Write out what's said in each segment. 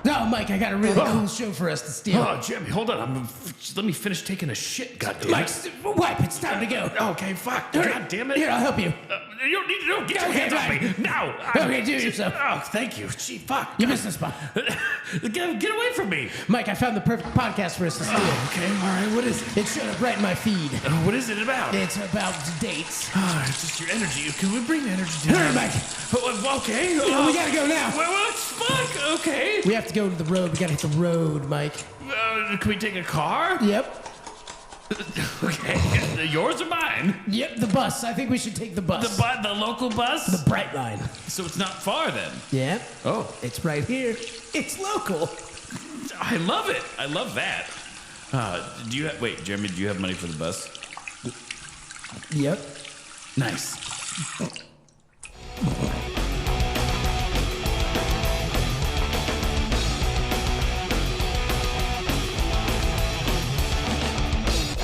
No, Mike, I got a really cool show for us to steal. Oh, Jimmy, hold on. Let me finish taking a shit, goddammit. Mike, wipe. It's time to go. Okay, fuck. God damn it. Here, I'll help you. You don't need to get your hands off me. Now. Okay, do it yourself. Oh, thank you. Gee, fuck. You missed the spot. Get away from me. Mike, I found the perfect podcast for us to steal. Oh, okay, all right. What is it? It showed up right in my feed. What is it about? It's about dates. Oh, it's just your energy. Can we bring the energy down? Hurry, Mike. Okay. We gotta go now. Well, fuck. Okay. We have to go to the road. We gotta hit the road, Mike. Can we take a car? Yep. Okay. Yours or mine? Yep, the bus. I think we should take the bus. The local bus? The Bright Line. So it's not far then? Yeah. Oh. It's right here. It's local. I love it. I love that. Wait, Jeremy, do you have money for the bus? Yep. Nice.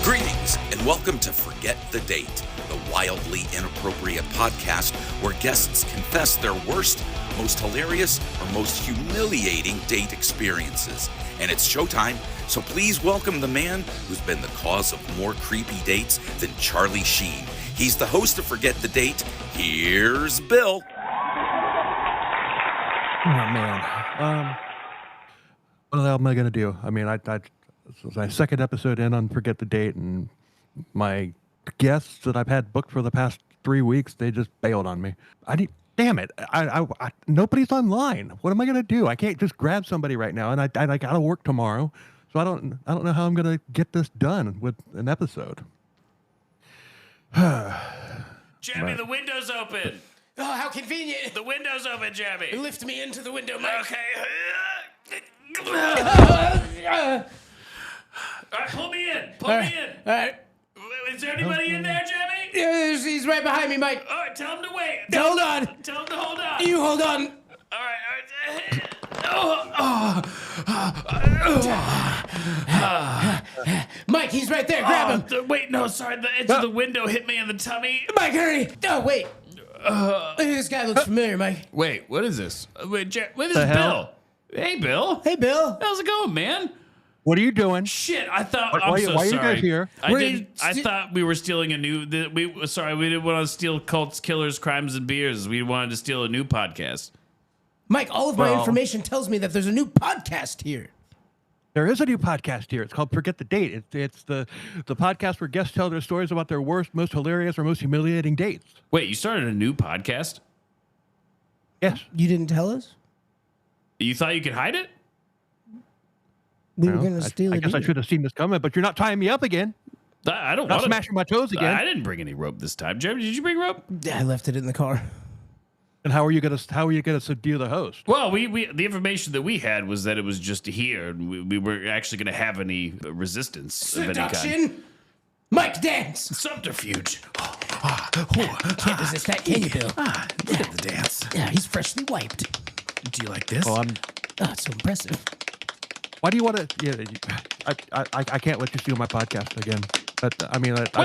Greetings and welcome to Forget the Date, the wildly inappropriate podcast where guests confess their worst, most hilarious, or most humiliating date experiences. And it's showtime, so please welcome the man who's been the cause of more creepy dates than Charlie Sheen. He's the host of Forget the Date. Here's Bill. Oh, man. What the hell am I going to do? I mean, this was my second episode in on Forget the Date, and my guests that I've had booked for the past 3 weeks, they just bailed on me. Damn it. Nobody's online. What am I going to do? I can't just grab somebody right now, and I got to work tomorrow, so I don't know how I'm going to get this done with an episode. Jeremy, the window's open. Oh, how convenient. The window's open, Jeremy. Lift me into the window, Mike. Okay. All right, pull me in. Pull me in. All right. Is there anybody in there, Jeremy? He's right behind me, Mike. All right, tell him to wait. Hold on. Tell him to hold on. You hold on. All right. Mike, he's right there. Grab him. Wait, no, sorry. The edge of the window hit me in the tummy. Mike, hurry. Oh, wait. This guy looks familiar, Mike. Wait, what is this? Wait, this is The Bill. hell? Hey, Bill. Hey, Bill. How's it going, man? What are you doing? Shit, I thought. Why I'm so are you sorry. guys here? I thought we were stealing a new. We didn't want to steal cults, killers, crimes, and beers. We wanted to steal a new podcast. Mike, all of my information tells me that there's a new podcast here. There is a new podcast here. It's called Forget the Date. It's the podcast where guests tell their stories about their worst, most hilarious, or most humiliating dates. Wait, you started a new podcast? Yes. You didn't tell us? You thought you could hide it? We were going to steal it. I guess I should have seen this coming, but you're not tying me up again. I don't Not want to. smashing my toes again. I didn't bring any rope this time. Jeremy, did you bring rope? I left it in the car. And how are you gonna subdue the host? Well, we the information that we had was that it was just here, and we weren't actually going to have any resistance of any kind. Seduction. Mike, dance. Subterfuge. Can't resist that, can you, Bill? Look at the dance. Yeah, he's freshly wiped. Do you like this? Oh, it's so impressive. why do you want to? Yeah, I can't let you steal my podcast again.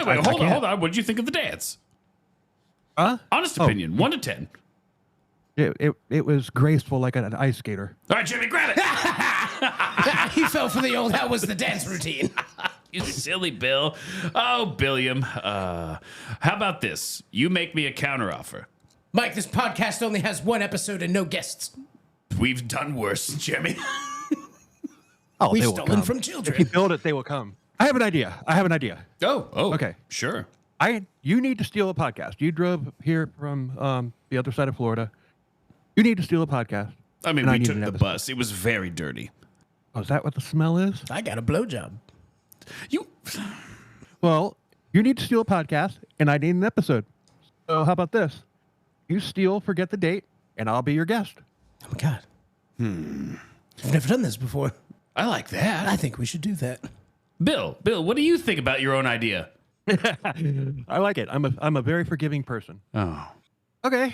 Wait, hold on. What did you think of the dance? Huh? Honest opinion, 1 to 10. It was graceful like an ice skater. All right, Jimmy, grab it. He fell for the old, how was the dance routine? You silly Bill. Oh, Billiam. How about this? You make me a counteroffer. Mike, this podcast only has one episode and no guests. We've done worse, Jimmy. Oh, We've they will stolen come. from If you children. build it, they will come. I have an idea. Oh, Okay. Sure. You need to steal a podcast. You drove here from the other side of Florida. You need to steal a podcast. I mean, and we need took an the episode. bus. It was very dirty. Oh, is that what the smell is? I got a blowjob. You. Well, you need to steal a podcast, and I need an episode. So how about this? You steal, forget the date, and I'll be your guest. Oh, my God. I've never done this before. I like that. I think we should do that. Bill, what do you think about your own idea? I like it. I'm a very forgiving person. Oh. Okay,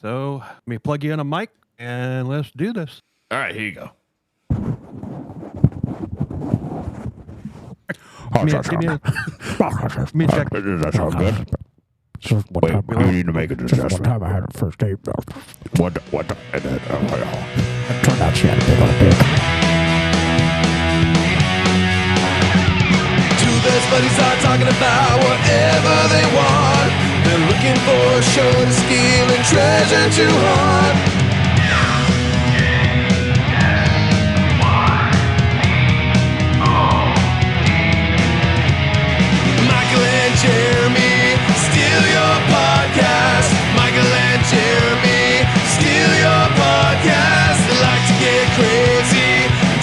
so let me plug you in a mic, and let's do this. All right, here you go. Give me a check. That sounds good. Wait, you need to make a adjustment. One time I had a first date. What? And then, Turned out she had a big old dick. best buddies are talking about whatever they want. They're looking for a show to steal and treasure to haunt. Michael and Jeremy, steal your podcast. Michael and Jeremy, steal your podcast. They like to get crazy,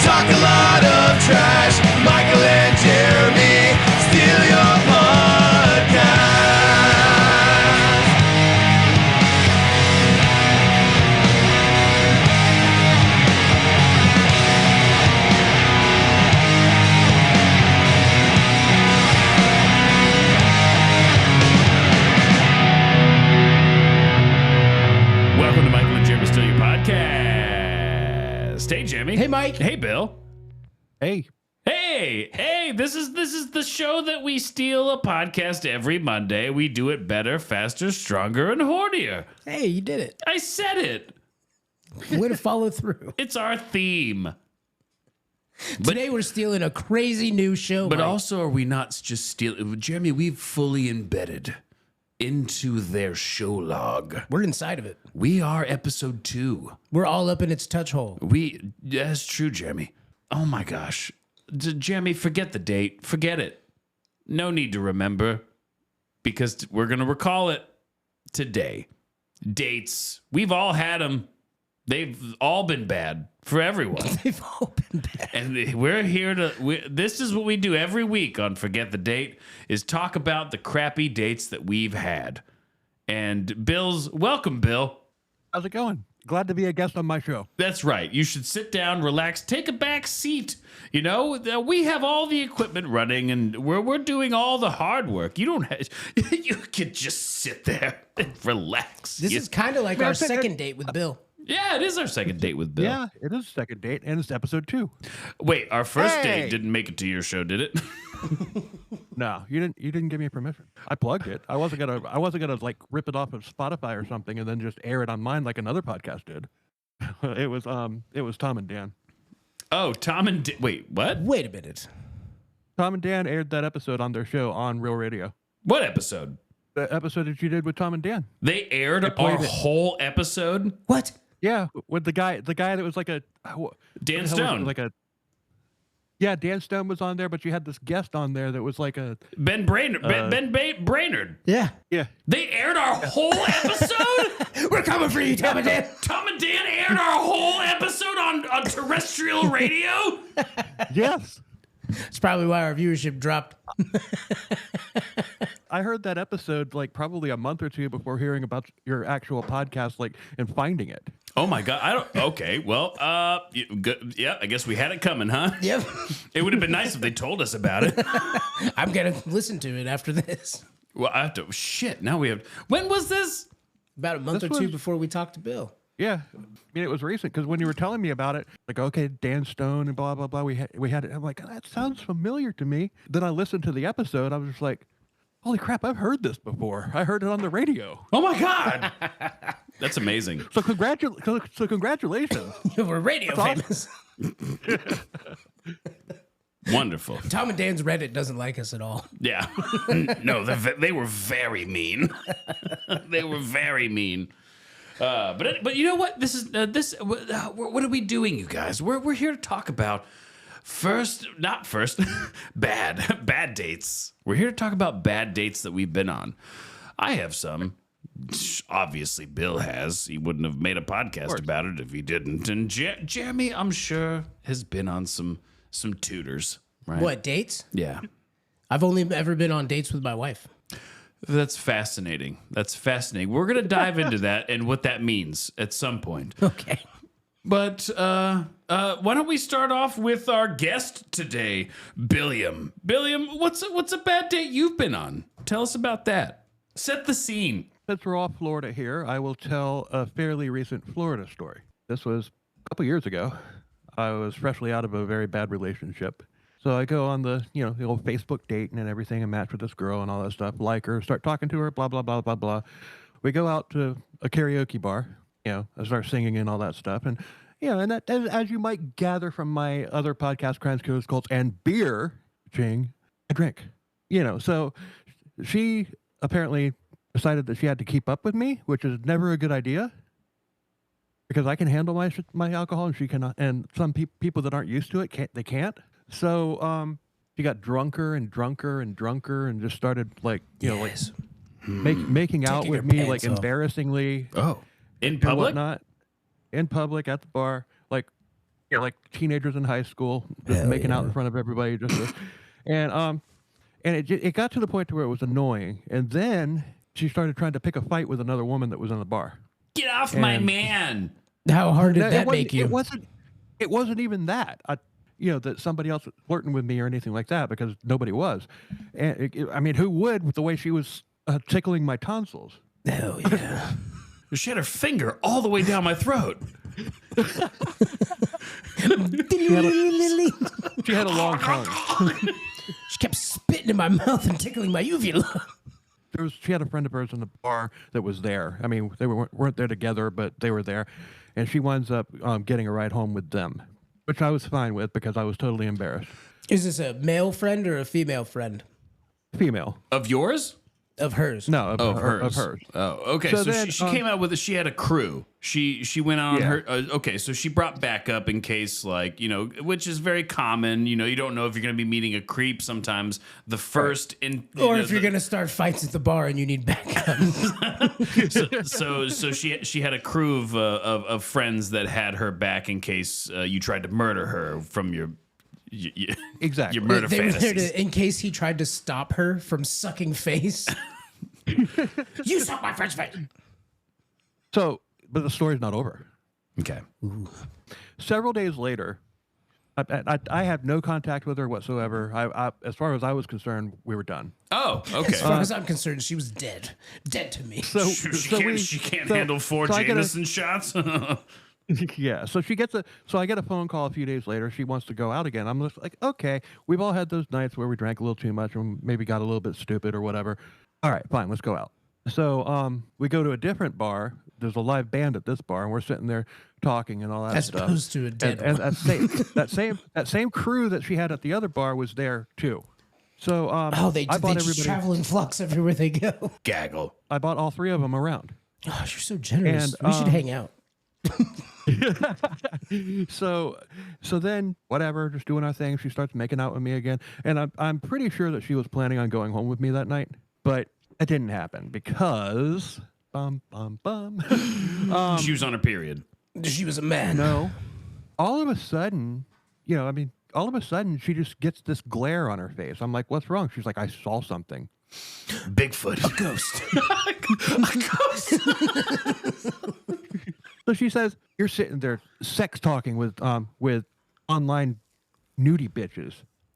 talk a lot of trash. Michael and Jeremy, steal your podcast. Welcome to Michael and Jeremy Steal Your Podcast. Hey, Jimmy. Hey, Mike. Hey, Bill. Hey, Hey, this is the show that we steal a podcast every Monday. We do it better, faster, stronger, and hornier. Hey, you did it. I said it. Way to follow through. It's our theme. Today we're stealing a crazy new show. But Mike. also, are we not just stealing? Jeremy, we've fully embedded into their show log. We're inside of it. We are episode 2. We're all up in its touch hole. That's true, Jeremy. Oh my gosh. Jeremy, forget the date. Forget it. No need to remember because we're going to recall it today. Dates. We've all had them. They've all been bad for everyone. They've all been bad. And we're here to, this is what we do every week on Forget the Date, is talk about the crappy dates that we've had. And welcome, Bill. how's it going? Glad to be a guest on my show. That's right. You should sit down, relax, take a back seat. You know, we have all the equipment running and we're doing all the hard work. You don't have, you can just sit there and relax. This is kind of like our second date with Bill. Yeah, it is our second date with Bill. Yeah, it is second date, and it's episode 2. Wait, our first Hey! date didn't make it to your show, did it? No, you didn't give me permission. I plugged it. I wasn't gonna like rip it off of Spotify or something and then just air it on mine like another podcast did. It was Tom and Dan. Oh, Tom and wait, what? Wait a minute. Tom and Dan aired that episode on their show on Real Radio. What episode? The episode that you did with Tom and Dan. They aired our played it. whole episode? What? Yeah, with the guy that was like a Dan what the hell was it? Stone. Like a yeah, Dan Stone was on there, but you had this guest on there that was like a Ben Brainerd. Brainerd. Yeah. yeah. They aired our whole episode? We're coming for you, Tom and Dan. Tom and Dan aired our whole episode on terrestrial radio? Yes. That's probably why our viewership dropped. I heard that episode like probably a month or two before hearing about your actual podcast, like and finding it. Oh my God. Okay. Well, yeah, I guess we had it coming, huh? Yep. It would have been nice if they told us about it. I'm going to listen to it after this. Well, I have to, shit. Now we have, when was this? About a month This or two was- before we talked to Bill. Yeah, I mean it was recent because when you were telling me about it, like okay, Dan Stone and blah blah blah, we had it. I'm like, that sounds familiar to me. Then I listened to the episode. I was just like, holy crap, I've heard this before. I heard it on the radio. Oh my God. That's amazing. So congratulations. We're radio famous. Wonderful. Tom and Dan's Reddit doesn't like us at all. Yeah. No, they were very mean. They were very mean. But you know what? This is what are we doing, you guys? We're here to talk about bad dates. We're here to talk about bad dates that we've been on. I have some. Obviously, Bill has. He wouldn't have made a podcast about it if he didn't. And Jeremy, I'm sure, has been on some tutors. Right? What, dates? Yeah. I've only ever been on dates with my wife. That's fascinating. We're going to dive into that and what that means at some point. Okay. But why don't we start off with our guest today, Billiam. Billiam, what's a bad date you've been on? Tell us about that. Set the scene. Since we're off Florida here, I will tell a fairly recent Florida story. This was a couple years ago. I was freshly out of a very bad relationship. So I go on the old Facebook date and everything and match with this girl and all that stuff, like her, start talking to her, blah, blah, blah, blah, blah. We go out to a karaoke bar, I start singing and all that stuff. And, and that, as you might gather from my other podcast, Crimes, Codes, Cults, and Beer, I drink. So she apparently decided that she had to keep up with me, which is never a good idea because I can handle my alcohol and she cannot. And some people that aren't used to it can't. So she got drunker and drunker and drunker and just started making out with me like embarrassingly. Oh, in public? Whatnot. In public at the bar, like teenagers in high school, just making out in front of everybody, and it got to the point to where it was annoying, and then she started trying to pick a fight with another woman that was in the bar. Get off my man! How hard did that make you? It wasn't even that. That somebody else was flirting with me or anything like that because nobody was. And who would with the way she was tickling my tonsils? Oh yeah. She had her finger all the way down my throat. She had a long tongue. She kept spitting in my mouth and tickling my uvula. She had a friend of hers in the bar that was there. I mean, they weren't there together, but they were there. And she winds up getting a ride home with them, which I was fine with because I was totally embarrassed. Is this a male friend or a female friend? Female. Of yours? Of hers. No, of hers. hers. Oh, okay. So then, she came out with she had a crew. She went out on her. Okay, so she brought backup in case, which is very common. You don't know if you're going to be meeting a creep. Sometimes the first or if you're going to start fights at the bar and you need backup. so she had a crew of friends that had her back in case you tried to murder her from your. Exactly. Your murder they were there fantasies. in case he tried to stop her from sucking face. You suck my French face. So, but the story's not over. Okay. Ooh. Several days later, I have no contact with her whatsoever. As far as I was concerned, we were done. Oh, okay. As far as I'm concerned, she was dead. Dead to me. So she can't handle 4 Jameson shots. Yeah, so I get a phone call a few days later. She wants to go out again. I'm just like, okay, we've all had those nights where we drank a little too much and maybe got a little bit stupid or whatever. All right, fine, let's go out. So we go to a different bar. There's a live band at this bar, and we're sitting there talking and all that stuff. As opposed to a dead and one. that same crew that she had at the other bar was there too. So they just travel in flocks everywhere they go. Gaggle. I bought all 3 of them around. Gosh, you're so generous. And, we should hang out. So then whatever, just doing our thing. She starts making out with me again, and I'm pretty sure that she was planning on going home with me that night, but it didn't happen because She was on her period. She was a man. No, all of a sudden, she just gets this glare on her face. I'm like, what's wrong? She's like, I saw something. Bigfoot. A ghost. A ghost. So she says, you're sitting there sex talking with online nudie bitches.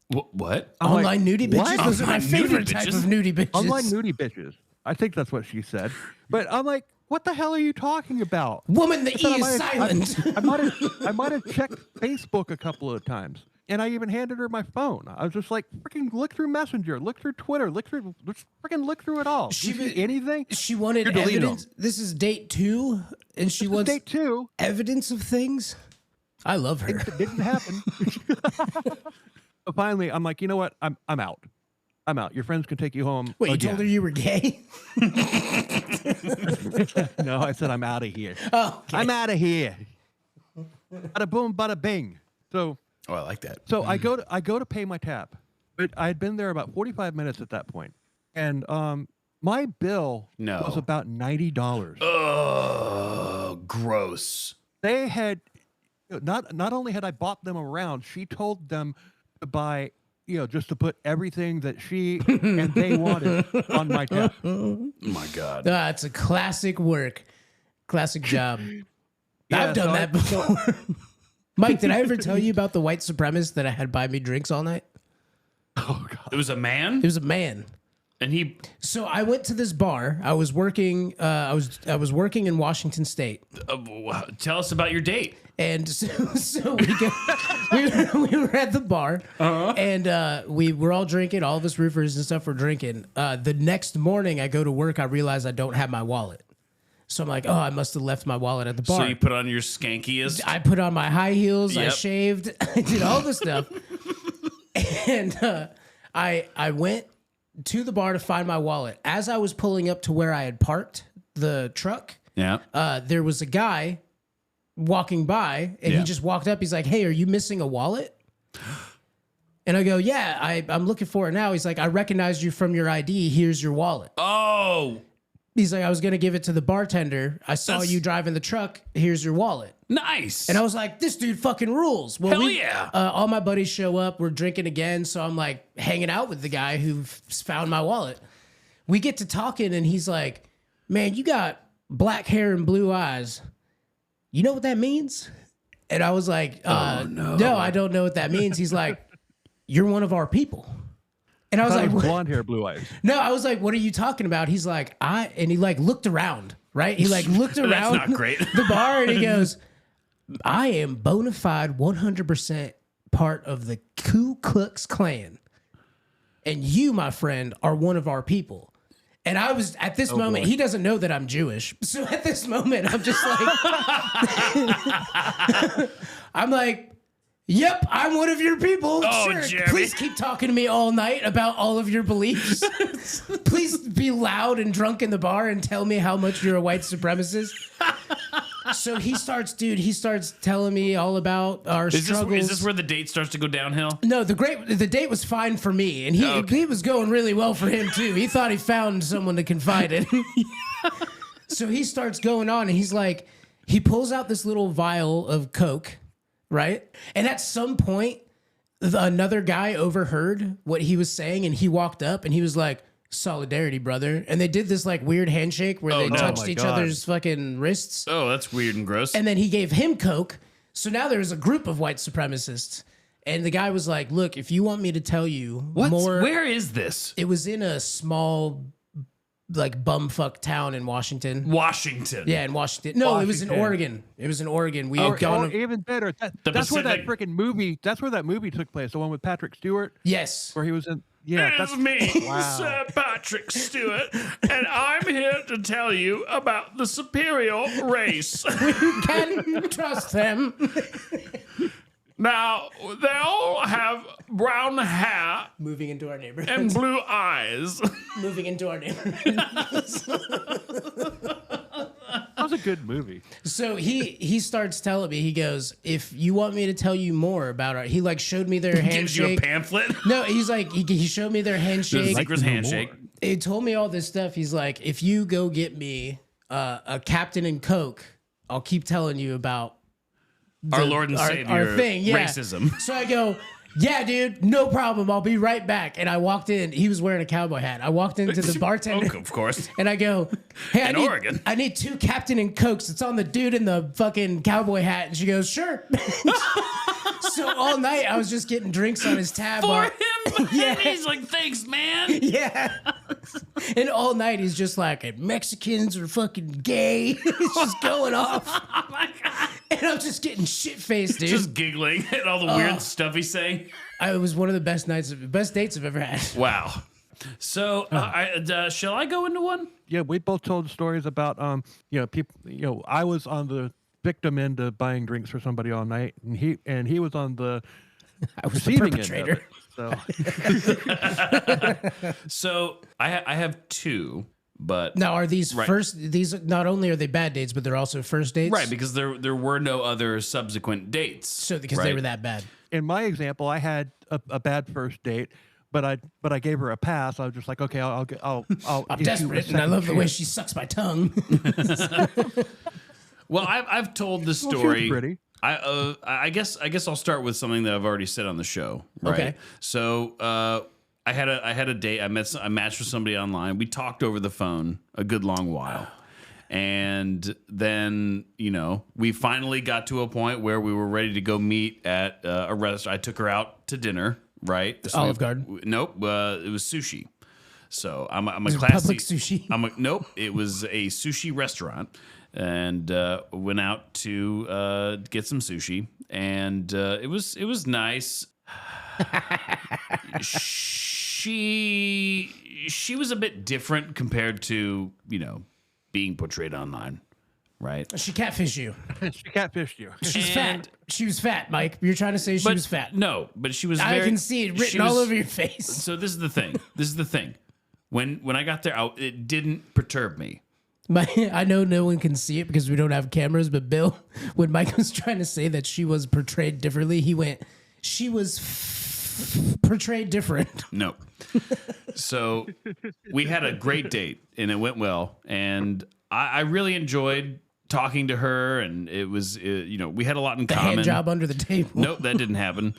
What? Online like, nudie bitches? what? Those are my Online favorite nudie type bitches? of nudie bitches. Online nudie bitches. I think that's what she said. But I'm like, what the hell are you talking about? Woman, the E I is said silent. I might have checked Facebook a couple of times. And I even handed her my phone. I was just like, freaking look through Messenger, look through Twitter, let's freaking look through it all. She Do you see anything? She wanted You're deleting evidence. This is date 2, and she wants Date 2. evidence of things. I love her. It didn't happen. But finally, I'm like, you know what? I'm out. I'm out. Your friends can take you home. Wait, you again. told her you were gay? No, I said I'm out of here. Oh, okay. I'm out of here. Bada boom, bada bing. So I like that. So I go to pay my tab. But I had been there about 45 minutes at that point. And my bill was about $90. Oh, gross. They had not only had I bought them around, she told them to buy, just to put everything that she and they wanted on my tab. Oh my God. It's a classic work. Classic job. Yeah, I've done that before. Mike, did I ever tell you about the white supremacist that I had buy me drinks all night? Oh God. It was a man? It was a man. And he... So I went to this bar. I was working. I was working in Washington State. Tell us about your date. And so we were at the bar, and we were all drinking. All of us roofers and stuff were drinking. The next morning, I go to work. I realize I don't have my wallet. So I'm like, I must have left my wallet at the bar. So you put on your skankiest? I put on my high heels. I Yep. shaved. I did all the stuff. And I went to the bar to find my wallet. As I was pulling up to where I had parked the truck, there was a guy walking by, and he just walked up. He's like, "Hey, are you missing a wallet?" And I go, "Yeah, I'm looking for it now." He's like, "I recognized you from your ID. Here's your wallet." Oh. He's like, "I was going to give it to the bartender. I saw you driving the truck. Here's your wallet." Nice. And I was like, "This dude fucking rules." Well, Hell yeah. All my buddies show up. We're drinking again. So I'm like hanging out with the guy who found my wallet. We get to talking, and he's like, "Man, you got black hair and blue eyes. You know what that means?" And I was like, no, I don't know what that means. He's like, "You're one of our people." And I was like, blonde hair, blue eyes. No, I was like, "What are you talking about?" He's like, and he like looked around, right? He like looked around That's not great. the bar, and he goes, "I am bona fide 100% part of the Ku Klux Klan. And you, my friend, are one of our people." And I was, at this moment, boy. he doesn't know that I'm Jewish. So at this moment, I'm just like, I'm like, "Yep, I'm one of your people. Oh, sure. Jeremy. Please keep talking to me all night about all of your beliefs. Please be loud and drunk in the bar and tell me how much you're a white supremacist." So he starts telling me all about our struggles. Is this where the date starts to go downhill? No, the date was fine for me, and he was going really well for him too. He thought he found someone to confide in. So he starts going on, and he's like, he pulls out this little vial of Coke, right? And at some point, another guy overheard what he was saying, and he walked up, and he was like, "Solidarity, brother." And they did this like weird handshake where they touched my each God. other's fucking wrists. Oh, that's weird and gross. And then he gave him Coke. So now there's a group of white supremacists. And the guy was like, "Look, if you want me to tell you more." Where is this? It was in a small, like, bumfuck town in Washington. Washington. Yeah, in Washington. No, it was in Washington. Oregon. It was in Oregon. We Or, had gone. even better, that's where that Pacific- freaking movie. That's where that movie took place. The one with Patrick Stewart, Yes. where he was in. Yeah, It's that's me, Wow. Sir Patrick Stewart, and I'm here to tell you about the superior race. You can trust them. Now, they all have brown hair Moving into our neighborhood. and blue eyes. Moving into our neighborhood. that was a good movie. So he starts telling me, he goes, "If you want me to tell you more about our," he like showed me their Gives you a handshake. pamphlet. No, he's like, he showed me their The handshake. secret handshake. He told me all this stuff. He's like, "If you go get me a Captain and Coke, I'll keep telling you about Our Lord and Savior, our thing." Yeah. racism. So I go, "Yeah, dude, no problem. I'll be right back." And I walked in. He was wearing a cowboy hat. I walked into the bartender. Oh, of course. And I go, "Hey, Oregon. I need 2 Captain and Cokes. It's on the dude in the fucking cowboy hat." And she goes, "Sure." So all night I was just getting drinks on his tab. For while- him. Yeah. And he's like, "Thanks, man." Yeah. And all night he's just like, "Mexicans are fucking gay." It's just going off. Oh my God. And I'm just getting shit faced, dude. Just giggling at all the weird stuff he's saying. It was one of the best dates I've ever had. Wow. So, shall I go into one? Yeah, we both told stories about people. I was on the victim end of buying drinks for somebody all night, and he was on the I was the receiving perpetrator. end of it. So So, I have 2, but Now, are these Right. these not only are they bad dates, but they're also first dates? right, because there were no other subsequent dates. So because they right? were that bad. in my example, I had a bad first date, but I gave her a pass. I was just like, okay, I'll I'm issue a desperate, and I second love the way chance. she sucks my tongue. Well, I've told the Well, she was story. pretty. I guess I'll start with something that I've already said on the show. Right. Okay. So I had a date. I matched with somebody online. We talked over the phone a good long while. And then, we finally got to a point where we were ready to go meet at a restaurant. I took her out to dinner, right? Olive Garden? Nope. It was sushi. So I'm a it classy public sushi? Nope. It was a sushi restaurant, and went out to get some sushi, and it was nice. She was a bit different compared to being portrayed online, right? She catfished you. She catfished you. She's fat. She was fat, Mike. You're trying to say she was fat. No, but she was. I very, can see it she written all was- over your face. So this is the thing. When I got there, it didn't perturb me. I know no one can see it because we don't have cameras, but Bill, when Mike was trying to say that she was portrayed differently, he went, she was portrayed different. No. So we had a great date and it went well. And I really enjoyed talking to her, and it was, we had a lot in common. Hand job under the table. Nope, that didn't happen.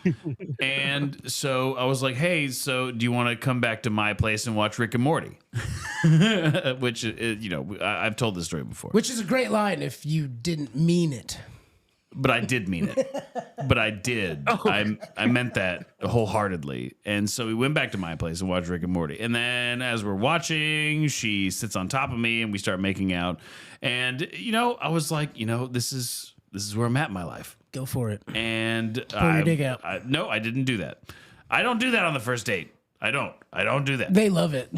And so I was like, hey, so do you want to come back to my place and watch Rick and Morty? Which, I've told this story before. Which is a great line if you didn't mean it. But I did mean it. But I did. I meant that wholeheartedly. And so we went back to my place and watched Rick and Morty. And then as we're watching, she sits on top of me and we start making out. And, I was like, this is where I'm at in my life. Go for it. And Pull your dick out. No, I didn't do that. I don't do that on the first date. I don't do that. They love it.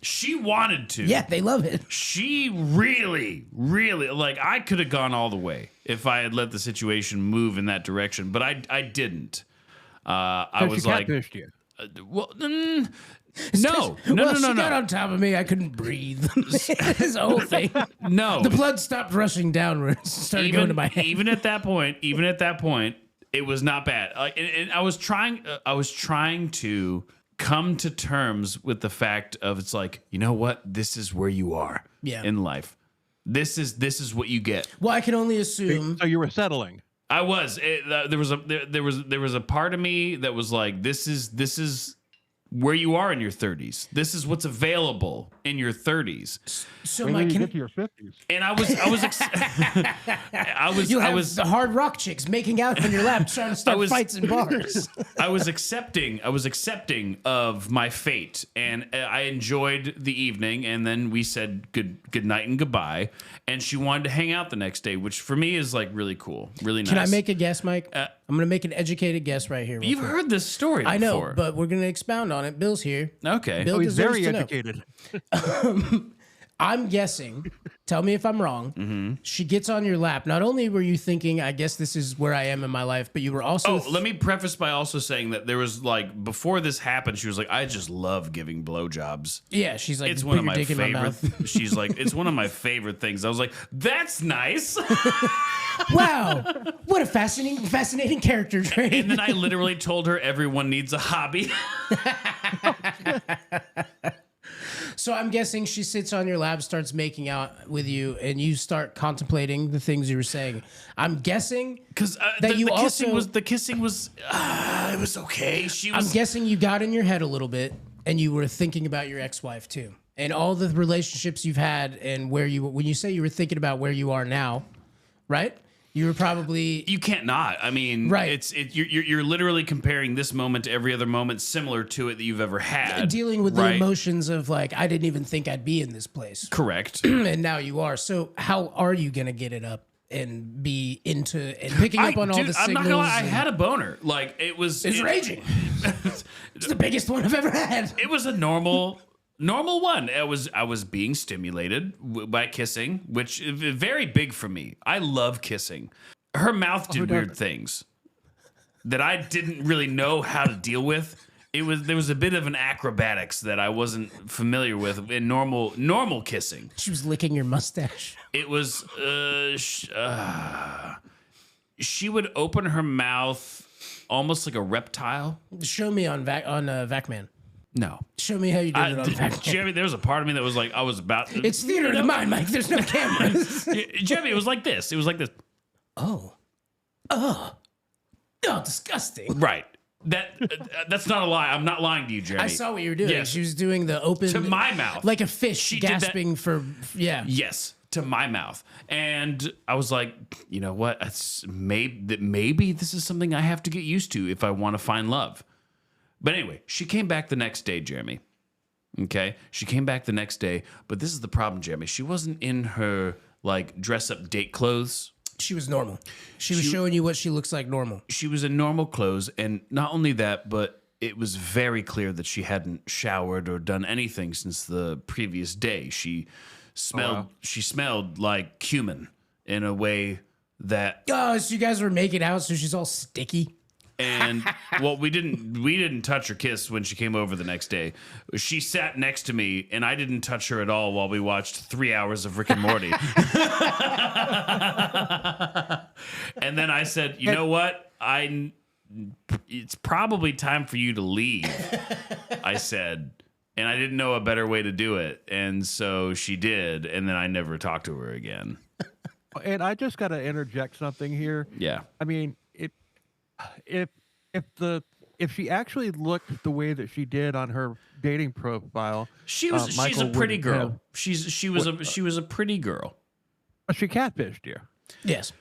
She wanted to. Yeah, they love it. She really, really, I could have gone all the way if I had let the situation move in that direction, but I didn't. I was like, you. well, Well, she got on top of me. I couldn't breathe. This whole thing. No. The blood stopped rushing downwards. Started going to my head. Even at that point, it was not bad. And I was trying to come to terms with the fact of, it's like, you know what? This is where you are in life. This is what you get. Well, I can only assume. So you were settling. I was. There was a part of me that was like, this is where you are in your 30s. This is what's available in your 30s. So When Mike, you get to your 50s. And I was you'll have the hard rock chicks making out on your lap trying to start fights in bars. I was accepting of my fate, and I enjoyed the evening. And then we said good night and goodbye. And she wanted to hang out the next day, which for me is really cool, really nice. Can I make a guess, Mike? I'm going to make an educated guess right here. You've heard this story before. I know, but we're going to expound on it. Bill's here. Okay. Bill He's deserves very to know. educated. I'm guessing, tell me if I'm wrong, she gets on your lap. Not only were you thinking, I guess this is where I am in my life, but you were also... let me preface by also saying that there was, before this happened, she was like, I just love giving blowjobs. Yeah, she's like, It's put one of your my dick in my favorite... mouth. She's like, it's one of my favorite things. I was like, that's nice. Wow, what a fascinating character trait. And then I literally told her everyone needs a hobby. So I'm guessing she sits on your lap, starts making out with you, and you start contemplating the things you were saying. I'm guessing Because the kissing was it was okay. I'm guessing you got in your head a little bit, and you were thinking about your ex-wife too, and all the relationships you've had, and when you say you were thinking about where you are now, right? You were probably... You can't not. I mean, right. You're literally comparing this moment to every other moment similar to it that you've ever had. Dealing with the emotions of I didn't even think I'd be in this place. Correct. And now you are. So how are you going to get it up and be into and picking up on all the signals? I'm not gonna lie, I had a boner. It's raging. It's the biggest one I've ever had. It was a normal one. I was being stimulated by kissing, which is very big for me. I love kissing. Her mouth did weird things that I didn't really know how to deal with. There was a bit of an acrobatics that I wasn't familiar with in normal kissing. She was licking your mustache. It was she would open her mouth almost like a reptile. Show me on Vacman. No. Show me how you did it on Vacman. Jeremy, there was a part of me that was like, I was about... It's theater of the mind, Mike. There's no cameras. Jeremy, it was like this. It was like this. Oh, disgusting. Right. That's not a lie. I'm not lying to you, Jeremy. I saw what you were doing. Yes. She was doing the open... To my mouth. Like a fish She did gasping that. for... Yeah. Yes, to my mouth. And I was like, you know what? Maybe this is something I have to get used to if I want to find love. But anyway, she came back the next day, Jeremy. Okay? She came back the next day, but this is the problem, Jeremy. She wasn't in her, dress-up date clothes. She was normal. She was showing you what she looks like normal. She was in normal clothes, and not only that, but it was very clear that she hadn't showered or done anything since the previous day. She smelled like cumin in a way that... Oh, so you guys were making out, so she's all sticky? And well, we didn't touch or kiss when she came over the next day. She sat next to me, and I didn't touch her at all while we watched 3 hours of Rick and Morty. And then I said, "You know what? It's probably time for you to leave." I said, and I didn't know a better way to do it, and so she did, and then I never talked to her again. And I just got to interject something here. Yeah. I mean, if she actually looked the way that she did on her dating profile, she's a pretty girl. She was a pretty girl. But she catfished you. Yes,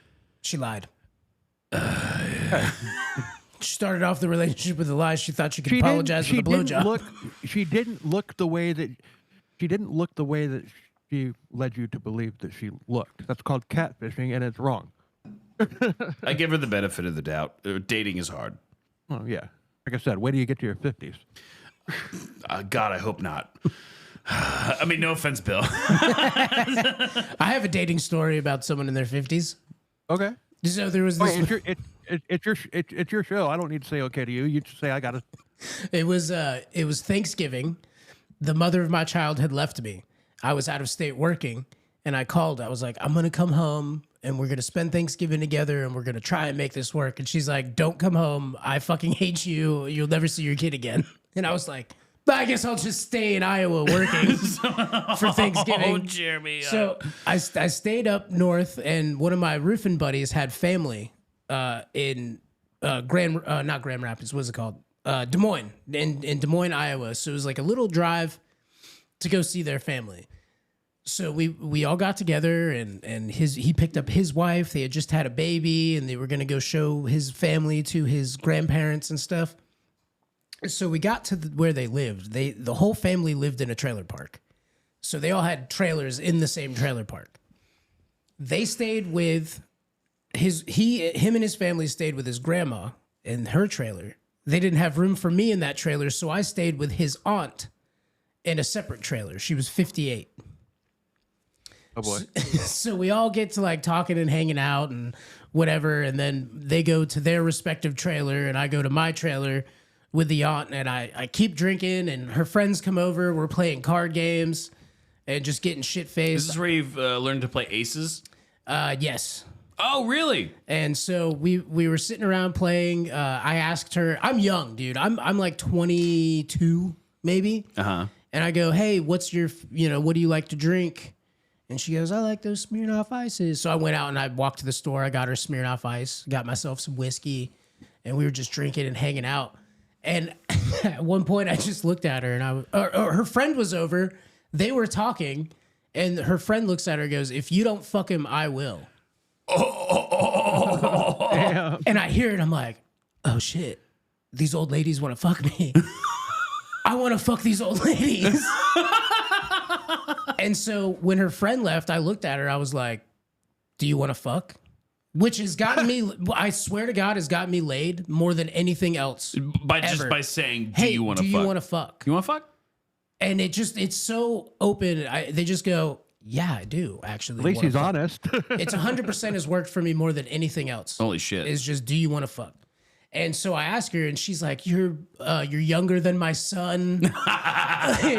she lied. She started off the relationship with a lie. She thought she could apologize with a blowjob. She didn't look the way that she led you to believe that she looked. That's called catfishing, and it's wrong. I give her the benefit of the doubt. Dating is hard. Oh yeah, like I said, wait till you get to your 50s. God, I hope not. I mean, no offense, Bill. I have a dating story about someone in their 50s. Okay. So there was this. It's your show. I don't need to say okay to you. You just say I got to. It was Thanksgiving. The mother of my child had left me. I was out of state working, and I called. I was like, I'm gonna come home, and we're gonna spend Thanksgiving together, and we're gonna try and make this work. And she's like, "Don't come home. I fucking hate you. You'll never see your kid again." And I was like, "But I guess I'll just stay in Iowa working for Thanksgiving." Oh, Jeremy. So I stayed up north, and one of my roofing buddies had family in not Grand Rapids. What's it called? Des Moines, in Des Moines, Iowa. So it was like a little drive to go see their family. So we all got together, and he picked up his wife. They had just had a baby, and they were going to go show his family to his grandparents and stuff. So we got to where they lived. The whole family lived in a trailer park. So they all had trailers in the same trailer park. They stayed with him and his family stayed with his grandma in her trailer. They didn't have room for me in that trailer, so I stayed with his aunt in a separate trailer. She was 58. Oh boy. So we all get to like talking and hanging out and whatever, and then they go to their respective trailer, and I go to my trailer with the aunt, and I keep drinking, and her friends come over. We're playing card games and just getting shit-faced. Is this where you've learned to play aces? Yes. Oh, really? And so we were sitting around playing. I asked her, I'm young, dude. I'm like 22, maybe. Uh-huh. And I go, hey, what's your, what do you like to drink? And she goes, I like those Smirnoff Ices. So I went out and I walked to the store. I got her Smirnoff Ice, got myself some whiskey, and we were just drinking and hanging out. And at one point, I just looked at her, and her friend was over. They were talking, and her friend looks at her and goes, if you don't fuck him, I will. Damn. And I hear it. I'm like, oh, shit. These old ladies want to fuck me. I want to fuck these old ladies. And so when her friend left, I looked at her. I was like, do you want to fuck? Which has gotten me, I swear to God, has gotten me laid more than anything else. Just by saying, hey, you want to fuck? Do you want to fuck? You want to fuck? And it's so open. They just go, yeah, I do, actually. At least he's honest. It's 100% has worked for me more than anything else. Holy shit. It's just, do you want to fuck? And so I ask her, and she's like, you're younger than my son.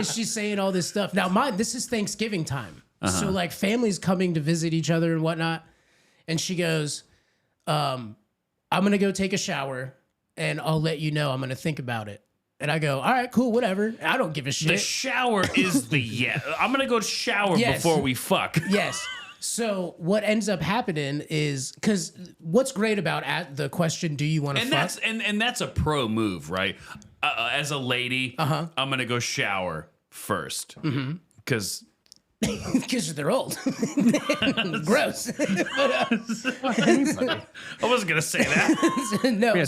She's saying all this stuff. Now, this is Thanksgiving time. Uh-huh. So, like, families coming to visit each other and whatnot. And she goes, I'm going to go take a shower, and I'll let you know. I'm going to think about it. And I go, all right, cool, whatever. I don't give a shit. The shower is I'm going to go shower before we fuck. Yes. So what ends up happening is, because what's great about the question, do you want to fuck? And that's a pro move, right? As a lady, I'm going to go shower first. Because... Because they're old. Gross. I wasn't going to say that. No, Yeah.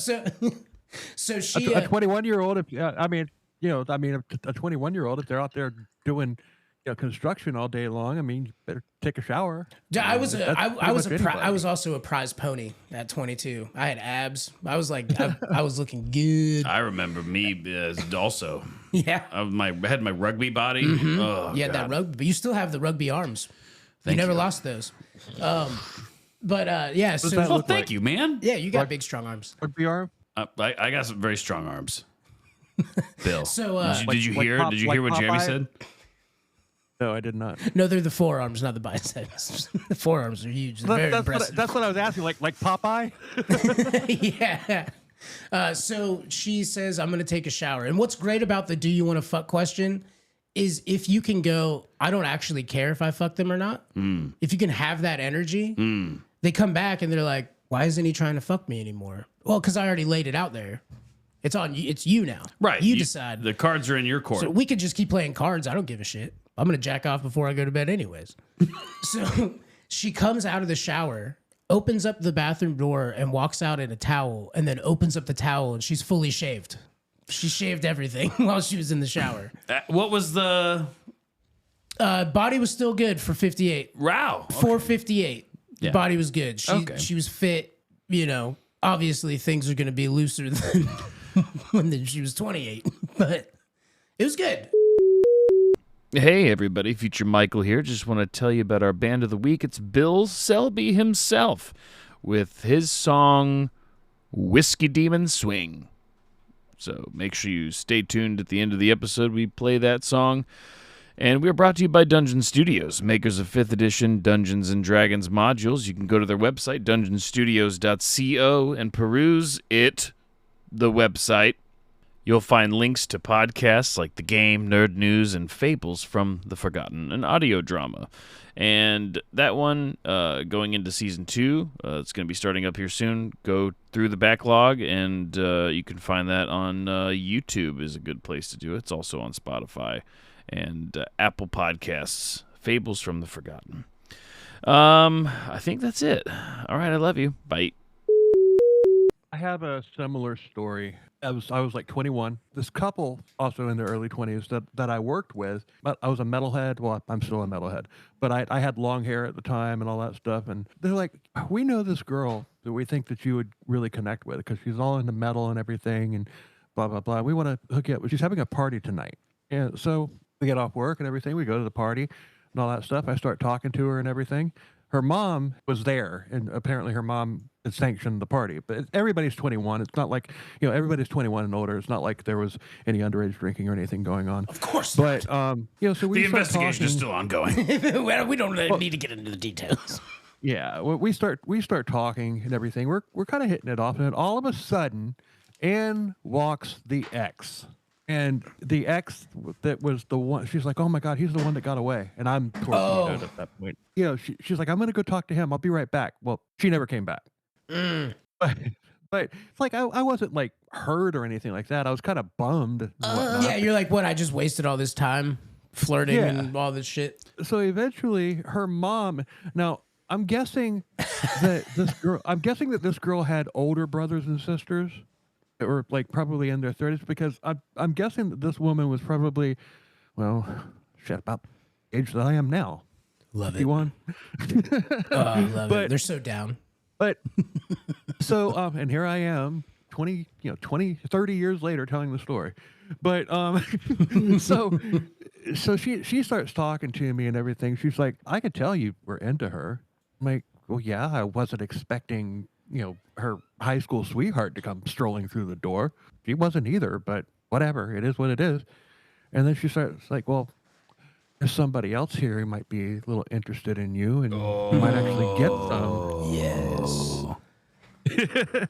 so she... a 21-year-old, a 21-year-old, if they're out there doing construction all day long, I mean, you better take a shower. I was also a prize pony at 22. I had abs. I was like, I was looking good. I remember me also. Yeah. I had my rugby body. Mm-hmm. Oh, you had that rugby, but you still have the rugby arms. You never lost those. Yeah. What does that look Thank like? you, man. Yeah, you got big, strong arms. Rugby arm? I got some very strong arms. Bill. So, did you hear what Popeye? Jamie said? No, I did not. no, they're the forearms, not the biceps. The forearms are huge. They're very impressive. That's what I was asking. Like Popeye. Yeah. So she says, I'm going to take a shower. And what's great about the do you want to fuck question is if you can go, I don't actually care if I fuck them or not. If you can have that energy, they come back and they're like, why isn't he trying to fuck me anymore? Well, because I already laid it out there. It's on you. It's you now. Right. You decide. The cards are in your court. So we could just keep playing cards. I don't give a shit. I'm going to jack off before I go to bed anyways. So she comes out of the shower, opens up the bathroom door and walks out in a towel and then opens up the towel and she's fully shaved. She shaved everything while she was in the shower. What was the... Body was still good for 58. Wow. 458. Yeah. The body was good. She was fit. You know, obviously things are going to be looser than when she was 28. But it was good. Hey everybody, Future Michael here. Just want to tell you about our band of the week. It's Bill Selby himself with his song Whiskey Demon Swing. So make sure you stay tuned at the end of the episode. We play that song. And we're brought to you by Dungeon Studios, makers of 5th edition Dungeons & Dragons modules. You can go to their website, dungeonstudios.co, and peruse the website. You'll find links to podcasts like The Game, Nerd News, and Fables from The Forgotten, an audio drama. And that one, going into Season 2, it's going to be starting up here soon. Go through the backlog, and you can find that on YouTube is a good place to do it. It's also on Spotify and Apple Podcasts, Fables from the Forgotten. I think that's it. All right, I love you. Bye. I have a similar story. I was like 21. This couple, also in their early 20s, that I worked with, but I was a metalhead. Well, I'm still a metalhead, but I had long hair at the time and all that stuff. And they're like, we know this girl that we think that you would really connect with because she's all into metal and everything and blah, blah, blah. We want to hook you up. She's having a party tonight. And so we get off work and everything. We go to the party and all that stuff. I start talking to her and everything. Her mom was there, and apparently her mom had sanctioned the party. But everybody's 21. It's not like, everybody's 21 and older. It's not like there was any underage drinking or anything going on. Of course not. But, so we The start investigation is talking. still ongoing. Well, we don't need to get into the details. Yeah, we start talking and everything. We're kind of hitting it off, and then all of a sudden, Anne walks the ex. And the ex that was the one, she's like, oh my God, he's the one that got away. And I'm torpedoed at that point. She's like, I'm going to go talk to him. I'll be right back. Well, she never came back. But it's like, I wasn't like hurt or anything like that. I was kind of bummed. And whatnot. Yeah, you're like, what? I just wasted all this time flirting and all this shit. So eventually her mom, now I'm guessing that this girl had older brothers and sisters. That were like probably in their 30s because I'm guessing that this woman was probably, about the age that I am now. Love 51. I love it. They're so down. But so and here I am 30 years later telling the story. But so she starts talking to me and everything. She's like, I could tell you were into her. I'm like, well, yeah, I wasn't expecting her high school sweetheart to come strolling through the door. She wasn't either, but whatever. It is what it is. And then she starts like, well, there's somebody else here who might be a little interested in you and you might actually get some. Yes.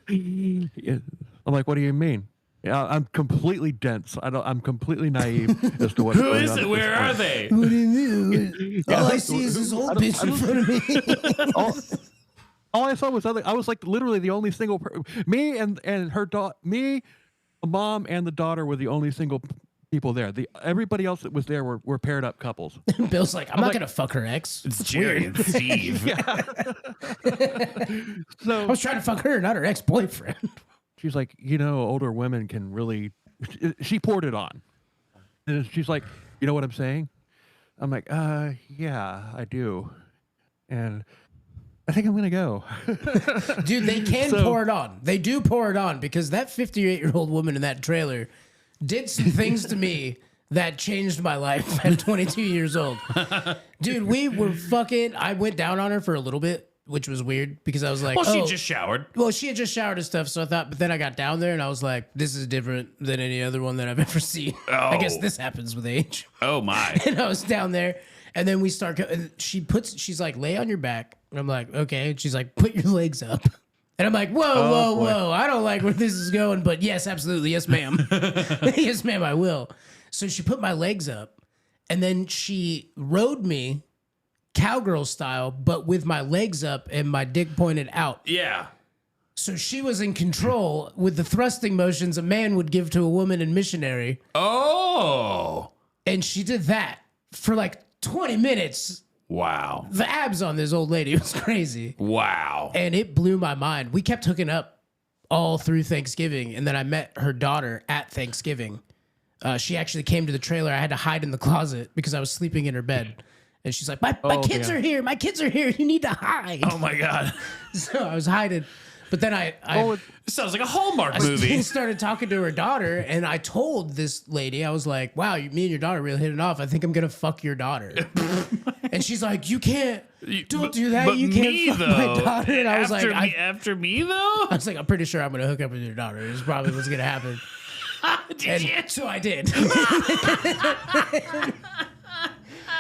Yeah. I'm like, what do you mean? Yeah, I'm completely dense. I'm completely naive as to what's going on. Who is it? Where are they? What do you mean? All I see is this old bitch in front of me. All I saw was I was like literally the only single me and her daughter, me, a mom and the daughter were the only single people there. Everybody else that was there were paired up couples. Bill's like, I'm not gonna fuck her ex. It's Jerry and Steve. So I was trying to fuck her, not her ex-boyfriend. She's like, older women can really. She poured it on, and she's like, you know what I'm saying? I'm like, yeah, I do, and. I think I'm going to go. Dude, they can pour it on. They do pour it on because that 58-year-old woman in that trailer did some things to me that changed my life at 22 years old. Dude, we were fucking... I went down on her for a little bit. which was weird because I was like, Well, oh. she just showered. Well, she had just showered and stuff, so I thought, but then I got down there and I was like, this is different than any other one that I've ever seen. I guess this happens with age. Oh my. And I was down there, and then we start, and she's like, lay on your back. And I'm like, okay. And she's like, put your legs up. And I'm like, whoa. I don't like where this is going, but yes, absolutely. Yes, ma'am. Yes, ma'am, I will. So she put my legs up, and then she rode me cowgirl style, but with my legs up and my dick pointed out. Yeah. So she was in control with the thrusting motions a man would give to a woman in missionary. Oh. And she did that for like 20 minutes. Wow. The abs on this old lady was crazy. Wow. And it blew my mind. We kept hooking up all through Thanksgiving. And then I met her daughter at Thanksgiving. She actually came to the trailer. I had to hide in the closet because I was sleeping in her bed. And she's like, my kids are here. My kids are here. You need to hide. Oh my God. So I was hiding. But then I This sounds like a Hallmark movie. started talking to her daughter, and I told this lady, I was like, wow, me and your daughter really hit it off. I think I'm going to fuck your daughter. And she's like, you can't. Don't do that. But You can't me, fuck my though, daughter. And I was like, after me though? I was like, I'm pretty sure I'm going to hook up with your daughter. It's probably what's going to happen. Did you? So I did.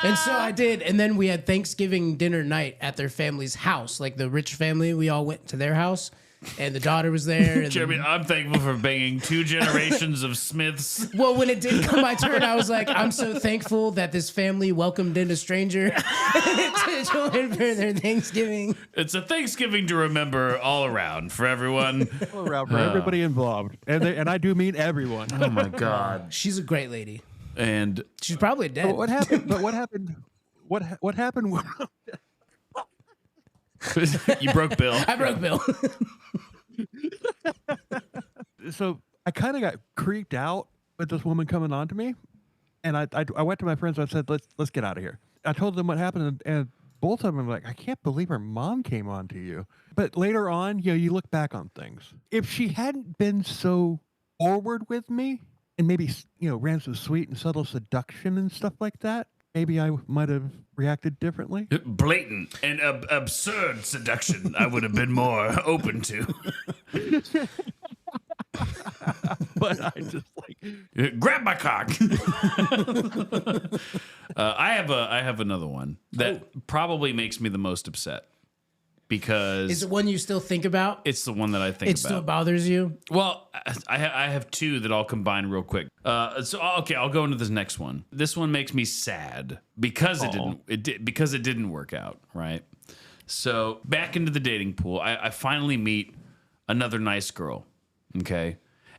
And so I did. And then we had Thanksgiving dinner night at their family's house. Like the rich family, we all went to their house. And the daughter was there. And Jeremy, I'm thankful for banging 2 generations of Smiths. well, when it did come my turn, I was like, I'm so thankful that this family welcomed in a stranger to join for their Thanksgiving. It's a Thanksgiving to remember all around for everyone. All around for everybody involved, and I do mean everyone. Oh my God. She's a great lady. And She's probably dead. But what happened? What happened? you broke Bill. I broke Bill. So I kind of got creeped out with this woman coming on to me, and I went to my friends. I said, let's get out of here. I told them what happened, and both of them were like, I can't believe her mom came on to you. But later on, you look back on things. If she hadn't been so forward with me, and maybe ran some sweet and subtle seduction and stuff like that, maybe I might have reacted differently. Blatant and absurd seduction I would have been more open to. But I just like grab my cock. I have another one that probably makes me the most upset because Is it one you still think about? it's the one that I think It about. still bothers you? Well, I have 2 that I'll combine real quick. Okay, I'll go into this next one. This one makes me sad because it didn't work out, right? So back into the dating pool, I finally meet another nice girl, okay,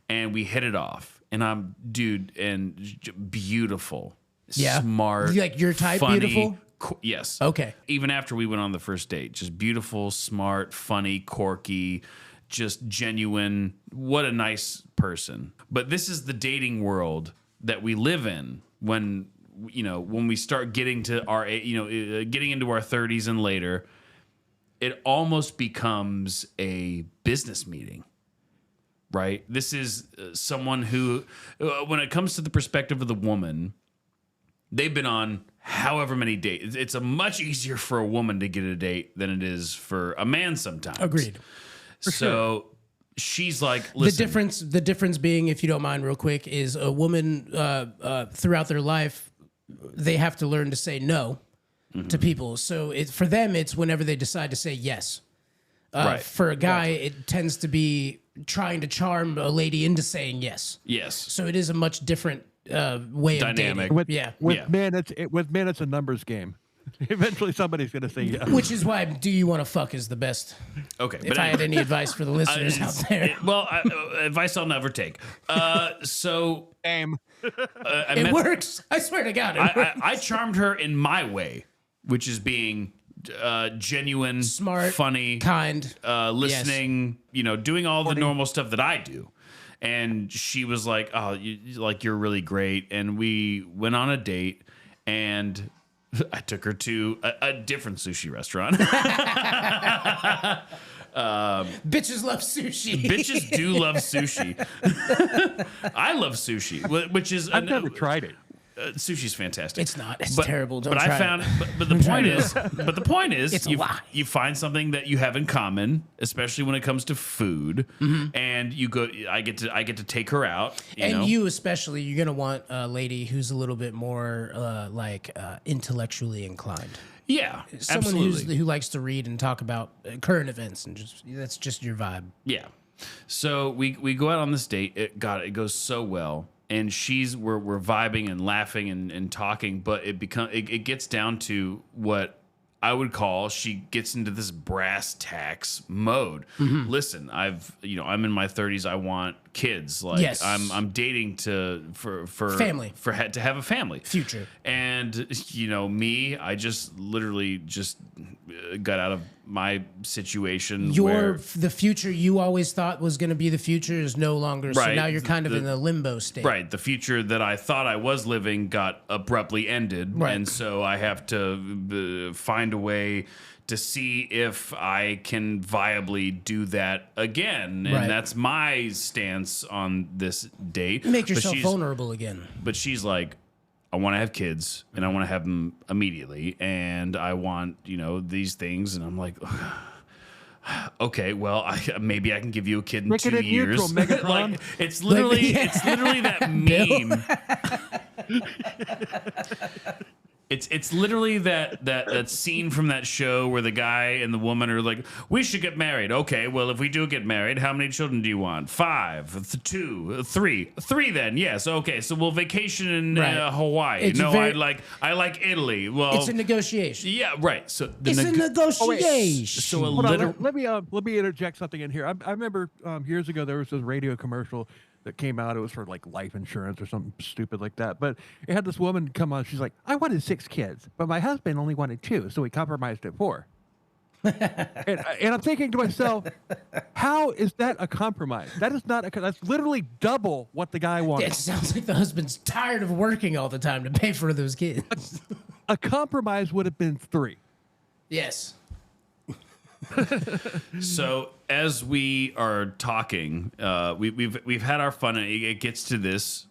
and we hit it off, and I'm beautiful, Yeah. smart, Like your type, funny, beautiful? Yes. Okay. Even after we went on the first date, just beautiful, smart, funny, quirky, just genuine. What a nice person. But this is the dating world that we live in when we start getting to our, getting into our 30s and later, it almost becomes a business meeting. Right? This is someone who, when it comes to the perspective of the woman, they've been on however many dates. It's a much easier for a woman to get a date than it is for a man sometimes. Agreed. So she's like, listen. The difference being, if you don't mind real quick, is a woman throughout their life, they have to learn to say no to people. So for them, it's whenever they decide to say yes. Right. For a guy, it tends to be trying to charm a lady into saying yes. Yes. So it is a much different way Dynamic. of dating. with Yeah. men, it's a numbers game. Eventually, somebody's going to say yes. Which is why "Do You Want to Fuck" is the best. Okay. If I had any advice for the listeners out there, Advice I'll never take. So Same. it works. I swear to God, it works. I charmed her in my way, which is being genuine, Smart, funny, kind, listening, doing all the normal stuff that I do. And she was like, "Oh, you're really great." And we went on a date, and I took her to a different sushi restaurant. Bitches love sushi. Bitches do love sushi. I love sushi, which is I've never tried it. sushi's fantastic. It's not. It's terrible. Don't but try I found. it. But the point is, It's a lie. you find something that you have in common, especially when it comes to food, and you go. I get to take her out. You especially, you're gonna want a lady who's a little bit more intellectually inclined. Yeah, Someone absolutely. who likes to read and talk about current events, and that's just your vibe. Yeah. So we go out on this date. It goes so well, and we're vibing and laughing and talking, but it gets down to what I would call, she gets into this brass tacks mode. Listen, I'm in my 30s. I want kids. Like Yes. I'm dating for Family. to have a family Future. And me, I just literally got out of my situation. The future you always thought was going to be the future is no longer. So Right. now you're kind of in a limbo state. Right. The future that I thought I was living got abruptly ended. Right. And so I have to find a way to see if I can viably do that again. And Right. that's my stance on this date. Make But yourself she's- vulnerable again. But she's like, I want to have kids and I want to have them immediately. And I want, these things. And I'm like, okay, well, maybe I can give you a kid in Make it 2 a neutral, years. Megatron. Like, it's literally that meme. It's literally that scene from that show where the guy and the woman are like, we should get married. Okay, well, if we do get married, how many children do you want? 5, 2, 3. 3 then, yes. Okay, so we'll vacation in Right. Hawaii. It's No, very- I like Italy. Well, It's a negotiation. yeah, right. So It's a negotiation. so a Hold on, literal. let me interject something in here. I remember years ago there was this radio commercial that came out. It was for like life insurance or something stupid like that. But it had this woman come on. She's like, I wanted 6 kids, but my husband only wanted 2, so we compromised at 4. and I'm thinking to myself, how is that a compromise? That is not that's literally double what the guy wanted. It sounds like the husband's tired of working all the time to pay for those kids. A compromise would have been 3. Yes. So as we are talking, we've had our fun, and it gets to this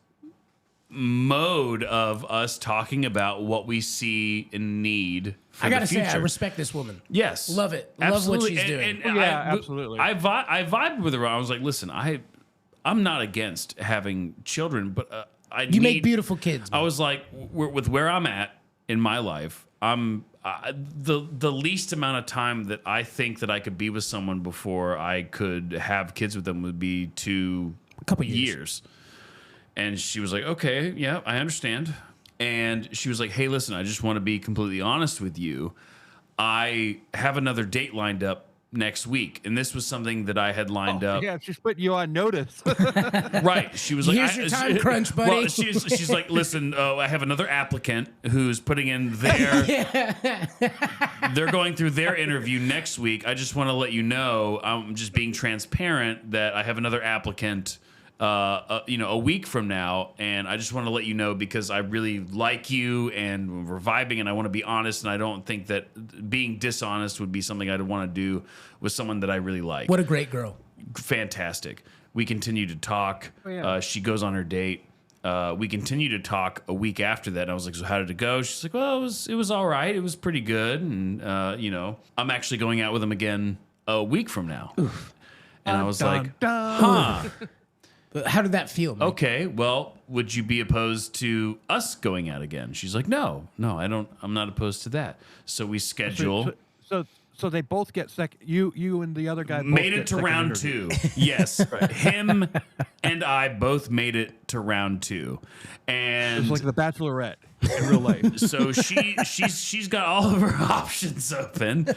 mode of us talking about what we see and need for I gotta the future. say, I respect this woman. Yes, Love it. Love what she's doing. Absolutely. I vibed with her. I was like, listen, I'm not against having children, but You make beautiful kids. I was like, with where I'm at in my life, I'm the least amount of time that I think that I could be with someone before I could have kids with them would be 2 couple years. And she was like, okay, yeah, I understand. And she was like, hey, listen, I just want to be completely honest with you. I have another date lined up next week. And this was something that I had lined up. Yeah, she's putting you on notice. Right. She was like, Here's your time crunch, buddy. Well, she's like, listen, I have another applicant who's putting in their, they're going through their interview next week. I just want to let you know, I'm just being transparent that I have another applicant, a week from now. And I just want to let you know because I really like you and we're vibing and I want to be honest. And I don't think that being dishonest would be something I'd want to do with someone that I really like. What a great girl. Fantastic. We continue to talk. Oh, yeah. She goes on her date. We continue to talk a week after that. And I was like, so how did it go? She's like, well, it was all right. It was pretty good. And, I'm actually going out with him again a week from now. Oof. And I was like, huh. But how did that feel, man? Okay, well, would you be opposed to us going out again? She's like, no, I'm not opposed to that. So we schedule. So they both get second. You and the other guy both Made get it to second round interview. 2. Yes. Him and I both made it to round 2. And It's like the Bachelorette in real life. so she's got all of her options open.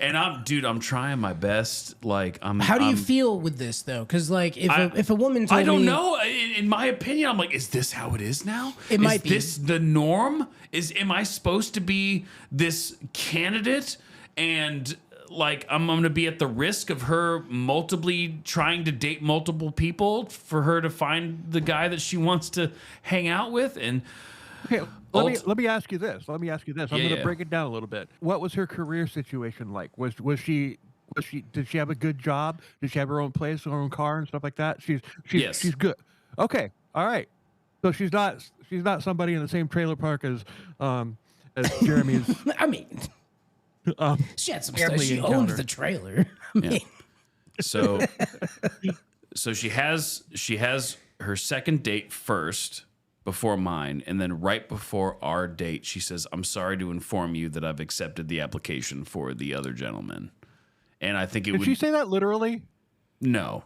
And I'm trying my best. Like How do you feel with this though? Because like if a woman told I don't me, know. In my opinion, I'm like, is this how it is now? It might be. Is this the norm? Am I supposed to be this candidate? And like I'm going to be at the risk of her multiply trying to date multiple people for her to find the guy that she wants to hang out with. And Okay, let me ask you this. I'm Yeah, going to break it down a little bit. What was her career situation like? Did she have a good job? Did she have her own place, her own car, and stuff like that? Yes. She's good. Okay, all right. So she's not somebody in the same trailer park as Jeremy's. I mean, she had some stuff. family She encounter. owned the trailer. I mean, So she has her second date first before mine, and then right before our date, she says, "I'm sorry to inform you that I've accepted the application for the other gentleman." And I think it Did would she say that literally? no.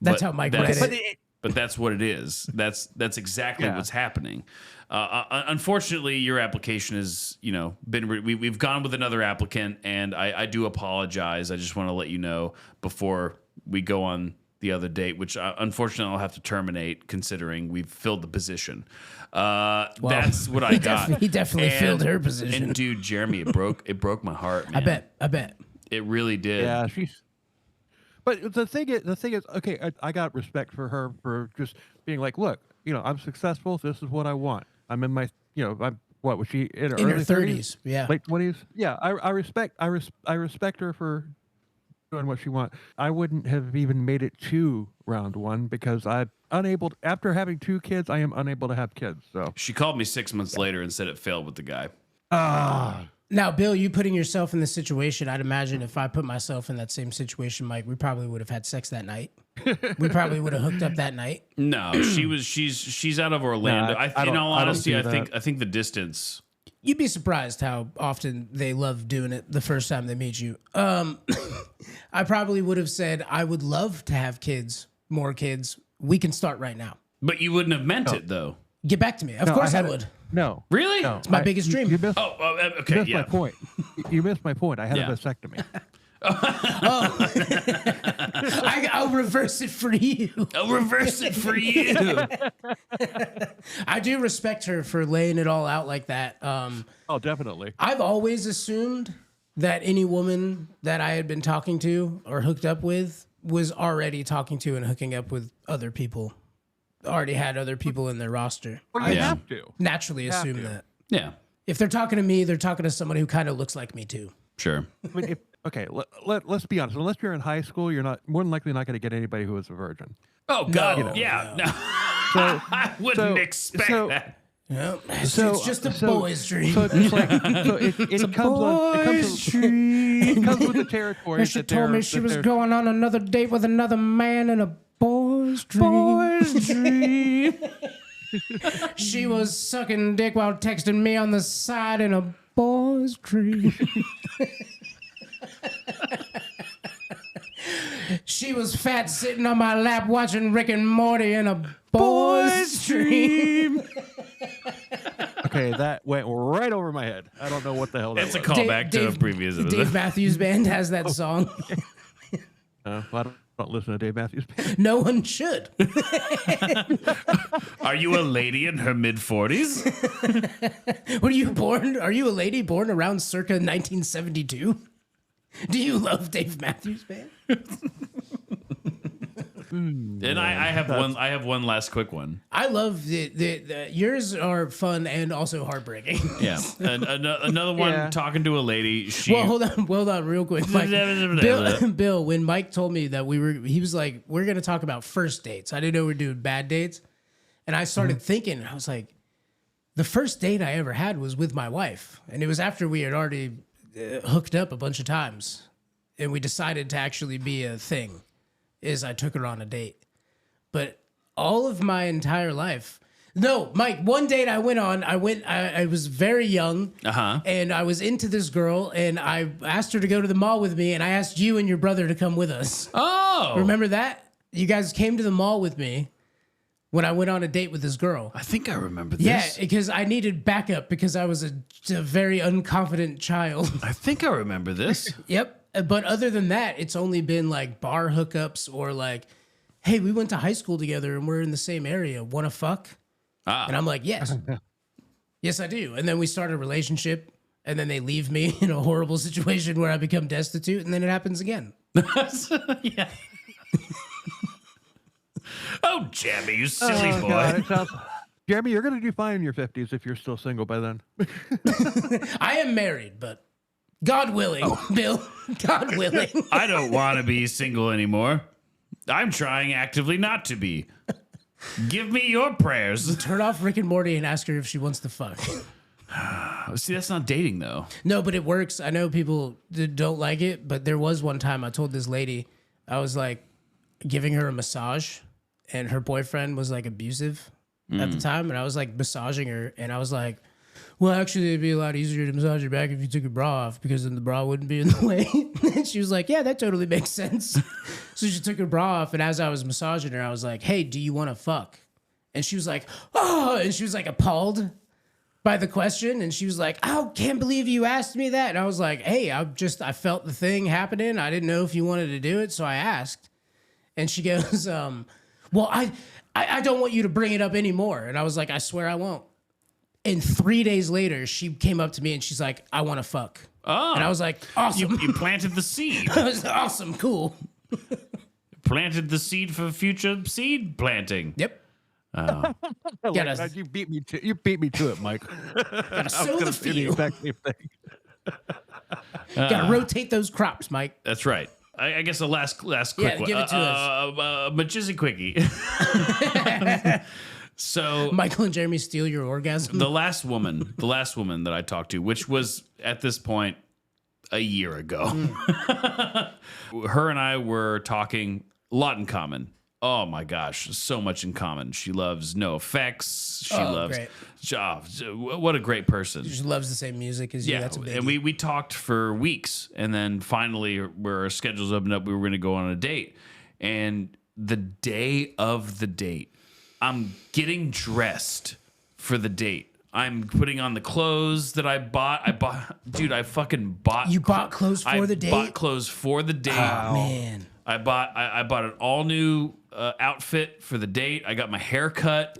that's But how Mike that's- read it. But that's what it is. That's exactly Yeah. what's happening. Unfortunately, your application has, we've gone with another applicant, and I do apologize. I just want to let you know before we go on the other date, which unfortunately I'll have to terminate considering we've filled the position. That's what I got. He definitely filled her position. And dude, Jeremy, it broke my heart, man. I bet. It really did. Yeah, she's. But the thing is, okay, I got respect for her for just being like, look, I'm successful. This is what I want. I'm in my, I'm what was she in her In her early 30s, yeah. late 20s? Yeah, I respect her for doing what she wants. I wouldn't have even made it to round one because after having 2 kids, I am unable to have kids. So She called me 6 months later and said it failed with the guy. Now, Bill, you putting yourself in this situation, I'd imagine if I put myself in that same situation, Mike, we probably would have had sex that night. We probably would have hooked up that night. No, she's out of Orlando. Nah, I I in don't- all I don't honesty, do I think the distance. You'd be surprised how often they love doing it the first time they meet you. I probably would have said, I would love to have kids, more kids. We can start right now. But you wouldn't have meant it though. Get back to me. Of No, course I had it- would. No, Really? no, It's my biggest dream. You missed, Okay, missed yeah. my point. You missed my point. I had Yeah. a vasectomy. I'll reverse it for you. I'll reverse it for you. I do respect her for laying it all out like that. Oh, definitely. I've always assumed that any woman that I had been talking to or hooked up with was already talking to and hooking up with other people. Already had other people in their roster. Well, you Yeah. have to. Naturally Have assume to. that. Yeah, If they're talking to me, they're talking to somebody who kind of looks like me too. sure. I mean, let's be honest. Unless you're in high school, you're more than likely not going to get anybody who is a virgin. Oh God, No, yeah. No. So, I wouldn't expect that. Yep. So- It's just a so- boy's dream. so it's just like it comes with the territory. And she that told me they're- she that was they're- going on another date with another man in a boy's dream. She was sucking dick while texting me on the side in a boy's dream. She was fat sitting on my lap watching Rick and Morty in a boy's dream. Okay, that went right over my head. I don't know what the hell that It's a was. callback to a previous episode. Dave Matthews Band has that song. Well, I don't listen to Dave Matthews Band. No one should. Are you a lady in her mid-40s? Were you born? Are you a lady born around circa 1972? Do you love Dave Matthews Band? And I have one last quick one. I love the yours are fun and also heartbreaking. Yeah, another one. Yeah. Talking to a lady. She Well, hold on, real quick. Mike, Bill, when Mike told me that he was like, we're gonna talk about first dates. I didn't know we were doing bad dates, and I started thinking, I was like, the first date I ever had was with my wife, and it was after we had already hooked up a bunch of times, and we decided to actually be a thing. Is I took her on a date, but all of my entire life. No, Mike, one date I went on, I was very young, and I was into this girl, and I asked her to go to the mall with me, and I asked you and your brother to come with us. Oh, Remember that? You guys came to the mall with me when I went on a date with this girl. I think I remember this. Yeah, because I needed backup because I was a very unconfident child. I think I remember this. Yep. But other than that, it's only been like bar hookups or like, hey, we went to high school together and we're in the same area. Want to fuck? And I'm like, yes. Yes, I do. And then we start a relationship and then they leave me in a horrible situation where I become destitute and then it happens again. Yeah. Oh, Jamie, you silly boy. God, it sounds- Jeremy, you're going to do fine in your 50s if you're still single by then. I am married, but God willing, Bill, God willing. I don't want to be single anymore. I'm trying actively not to be. Give me your prayers. Turn off Rick and Morty and ask her if she wants to fuck. See, that's not dating though. No, but it works. I know people don't like it, but there was one time I told this lady, I was like giving her a massage, and her boyfriend was like abusive at the time, and I was like massaging her, and I was like, well, actually, it'd be a lot easier to massage your back if you took your bra off, because then the bra wouldn't be in the way. And she was like, yeah, that totally makes sense. So she took her bra off, and as I was massaging her, I was like, hey, do you want to fuck? And she was like, oh, and she was like appalled by the question. And she was like, oh, can't believe you asked me that. And I was like, hey, I felt the thing happening. I didn't know if you wanted to do it, so I asked. And she goes, well, I don't want you to bring it up anymore. And I was like, I swear I won't. And 3 days later, she came up to me and she's like, I want to fuck. Oh. And I was like, awesome. You planted the seed. I was awesome, cool. Planted the seed for future seed planting. Yep. Like, you beat me to it, Mike. Gotta sow the Do the field. exact same thing. Gotta rotate those crops, Mike. That's right. I guess the last quick Yeah, one. give it to us. Majizzy quickie. So Michael and Jeremy steal your orgasm. the last woman that I talked to, which was at this point a year ago, her and I were talking, a lot in common. Oh my gosh, so much in common. She loves No Effects. She loves. great. What a great person. She loves the same music as you. Yeah, That's a big. and we talked for weeks, and then finally, where our schedules opened up, we were going to go on a date. And the day of the date, I'm getting dressed for the date. I'm putting on the clothes that I bought. Dude, I fucking bought. You bought clothes for the date? I bought clothes for the date. Oh, man. I bought an all new outfit for the date. I got my hair cut.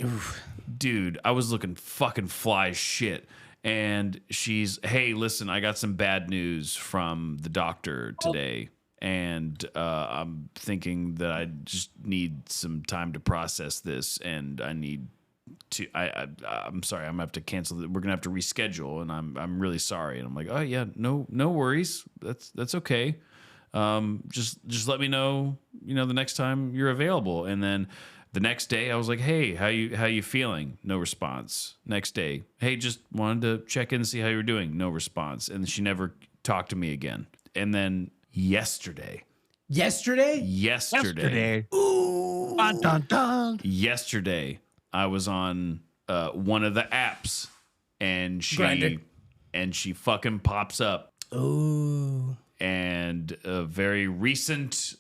Dude, I was looking fucking fly as shit. And she's, hey, listen, I got some bad news from the doctor today. And I'm thinking that I just need some time to process this, and I need to. I'm sorry, I'm gonna have to cancel. We're gonna have to reschedule, and I'm really sorry. And I'm like, oh yeah, no worries. That's okay. Just let me know, the next time you're available. And then the next day, I was like, hey, how you feeling? No response. Next day, hey, just wanted to check in and see how you're doing. No response. And she never talked to me again. And then yesterday. Ooh. Dun, dun, dun. Yesterday, I was on one of the apps, and Grindr. she fucking pops up. Ooh. And a very recent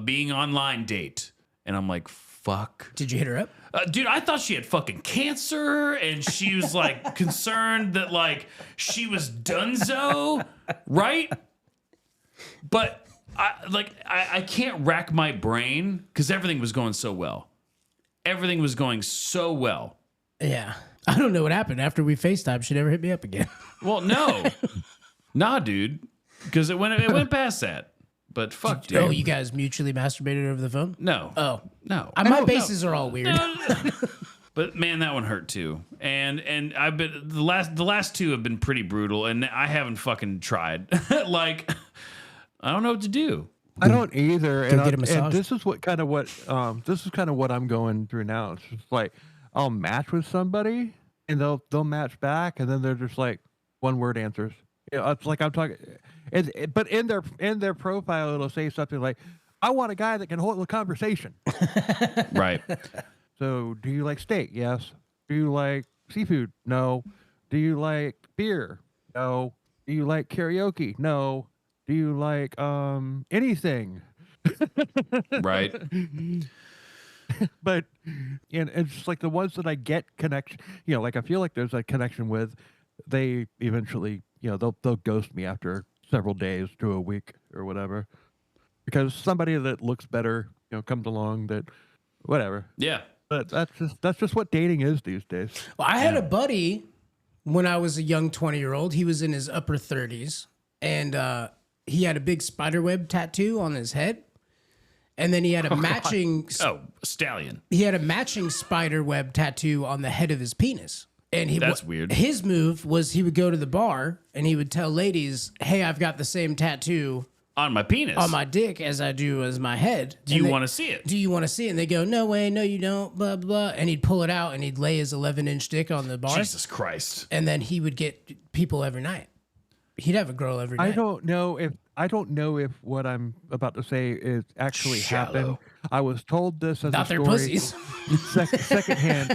being online date, and I'm like, fuck. Did you hit her up? Dude, I thought she had fucking cancer, and she was like concerned that like she was donezo, right? But I can't rack my brain because everything was going so well. Everything was going so well. Yeah. I don't know what happened. After we FaceTime, she never hit me up again. Well, no. Nah, dude. Because it went past that. But fuck, dude. Oh, you guys mutually masturbated over the phone? No. Oh. No. My bases are all weird. But man, that one hurt too. And I've been the last two have been pretty brutal, and I haven't fucking tried. Like, I don't know what to do. I don't either. Go get a massage. And this is kind of what I'm going through now. It's just like I'll match with somebody and they'll match back, and then they're just like one word answers. It's like I'm talking, but in their profile it'll say something like, "I want a guy that can hold a conversation." Right. So, do you like steak? Yes. Do you like seafood? No. Do you like beer? No. Do you like karaoke? No. Do you like anything? Right. But it's just like the ones that I get connection, like I feel like there's a connection with, they eventually, they'll ghost me after several days to a week or whatever, because somebody that looks better, comes along that, whatever. Yeah. But that's just what dating is these days. Well, I had a buddy when I was a young 20-year-old. He was in his upper 30s, and he had a big spiderweb tattoo on his head. And then he had a matching stallion. He had a matching spiderweb tattoo on the head of his penis. And That's weird. His move was he would go to the bar and he would tell ladies, "Hey, I've got the same tattoo on my penis. on my dick as I do as my head. Do you want to see it? Do you want to see it? And they go, no way, no you don't, blah, blah. And he'd pull it out and he'd lay his 11-inch dick on the bar. Jesus Christ. And then he would get people every night. He'd have a girl every night. I don't know if what I'm about to say is actually Shallow. happened. I was told this as Not a their story pussies. secondhand.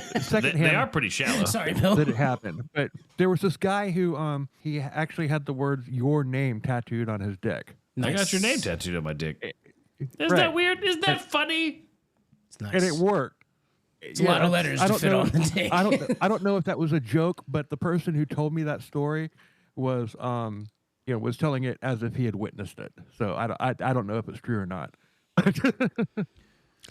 They are pretty shallow. Sorry, Bill. That it happened. But there was this guy who he actually had the words "your name" tattooed on his dick. I got your name tattooed on my dick. Isn't Right. that weird? Isn't that funny? It's nice. And it worked. It's a lot of letters to fit on the dick. I don't know if that was a joke, but the person who told me that story was was telling it as if he had witnessed it. So I don't know if it's true or not.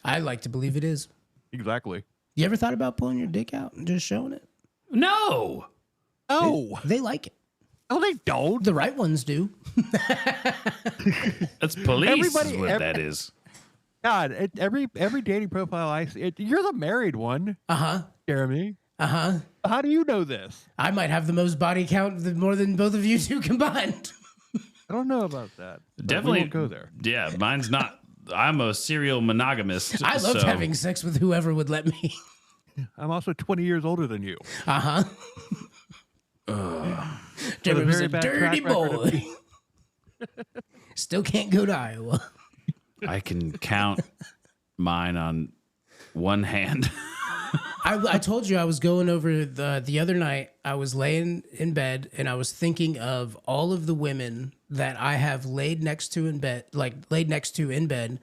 I like to believe it is. Exactly. You ever thought about pulling your dick out and just showing it? No. Oh, They like it. no, they don't. The right ones do. That's police is Everybody- what ev- that is. God, every dating profile I see, you're the married one, Uh-huh. Jeremy. Uh-huh. How do you know this? I might have the most body count more than both of you two combined. I don't know about that. but Definitely we won't go there. Yeah, mine's not. I'm a serial monogamist. I loved so- having sex with whoever would let me. I'm also 20 years older than you. Uh-huh. Jeremy was very a bad dirty track record of- boy. Still can't go to Iowa. I can count mine on one hand. I told you I was going over the other night. I was laying in bed and I was thinking of all of the women that I have laid next to in bed,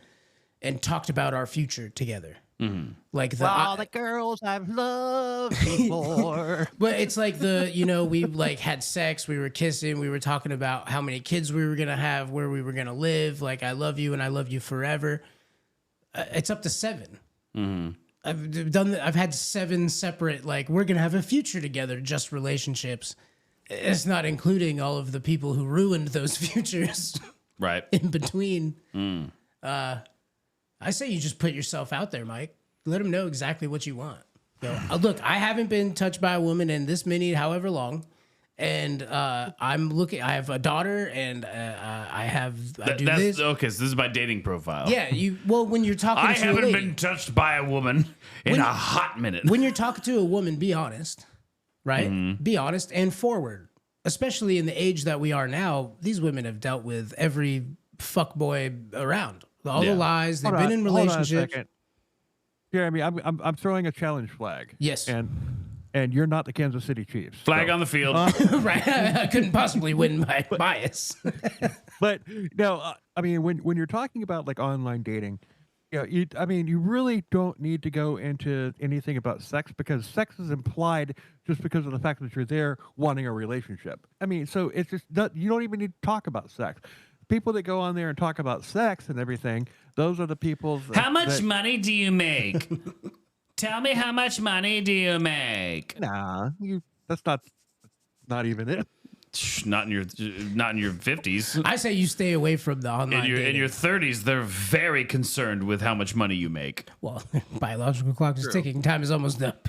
and talked about our future together. Mm-hmm. Like the girls I've loved before. but it's like we like had sex, we were kissing, we were talking about how many kids we were gonna have, where we were gonna live. Like I love you and I love you forever. It's up to 7. Mm-hmm. I've had 7 separate, like, we're going to have a future together, just relationships. It's not including all of the people who ruined those futures Right. in between. I say you just put yourself out there, Mike. Let them know exactly what you want. Go, look, I haven't been touched by a woman in this many, however long. And I'm looking, I have a daughter and I do this. Okay, so this is my dating profile. Yeah, when you're talking I to a haven't lady, been touched by a woman in a hot minute. when you're talking to a woman, be honest, right? Be honest and forward. Especially in the age that we are now, these women have dealt with every fuckboy around. All the lies, they've been in relationships. Jeremy, I'm throwing a challenge flag. Yes. And you're not the Kansas City Chiefs. Flag so. on the field. Right? I couldn't possibly win by bias. But no, I mean, when you're talking about like online dating, you really don't need to go into anything about sex because sex is implied just because of the fact that you're there wanting a relationship. I mean, so it's just you don't even need to talk about sex. People that go on there and talk about sex and everything, those are the people. How much money do you make? Tell me how much money do you make? Nah, that's not even it. Not in your 50s. I say you stay away from the online In dating. your 30s, they're very concerned with how much money you make. Well, biological clock is ticking. Time is almost up.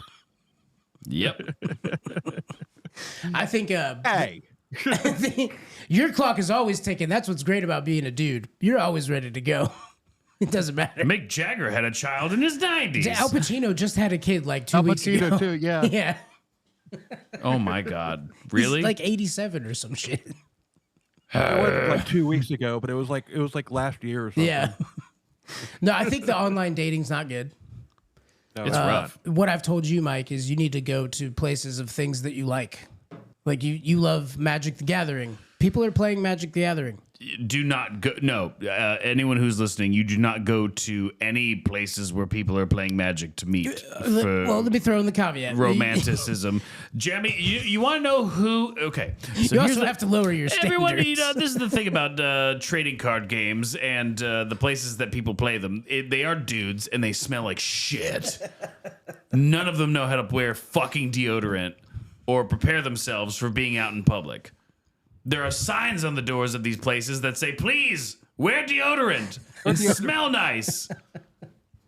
Yep. I think Hey, your clock is always ticking. That's what's great about being a dude. You're always ready to go. It doesn't matter. Mick Jagger had a child in his 90s. Al Pacino just had a kid like 2 Al weeks ago. Pacino too. Yeah. Yeah. Oh my God. He's Really? like 87 or some shit. It wasn't like 2 weeks ago, but it was like last year or something. Yeah. No, I think the online dating's not good. No, It's rough. What I've told you, Mike, is you need to go to places of things that you like. Like you love Magic the Gathering. People are playing Magic the Gathering. Do not go. No, anyone who's listening, you do not go to any places where people are playing Magic to meet. For Well, let me throw in the caveat. romanticism. Jeremy, you want to know who? Okay. So You here's also the- have to lower your standards. Everyone, this is the thing about trading card games and the places that people play them. They are dudes and they smell like shit. None of them know how to wear fucking deodorant or prepare themselves for being out in public. There are signs on the doors of these places that say, please, wear deodorant and smell nice.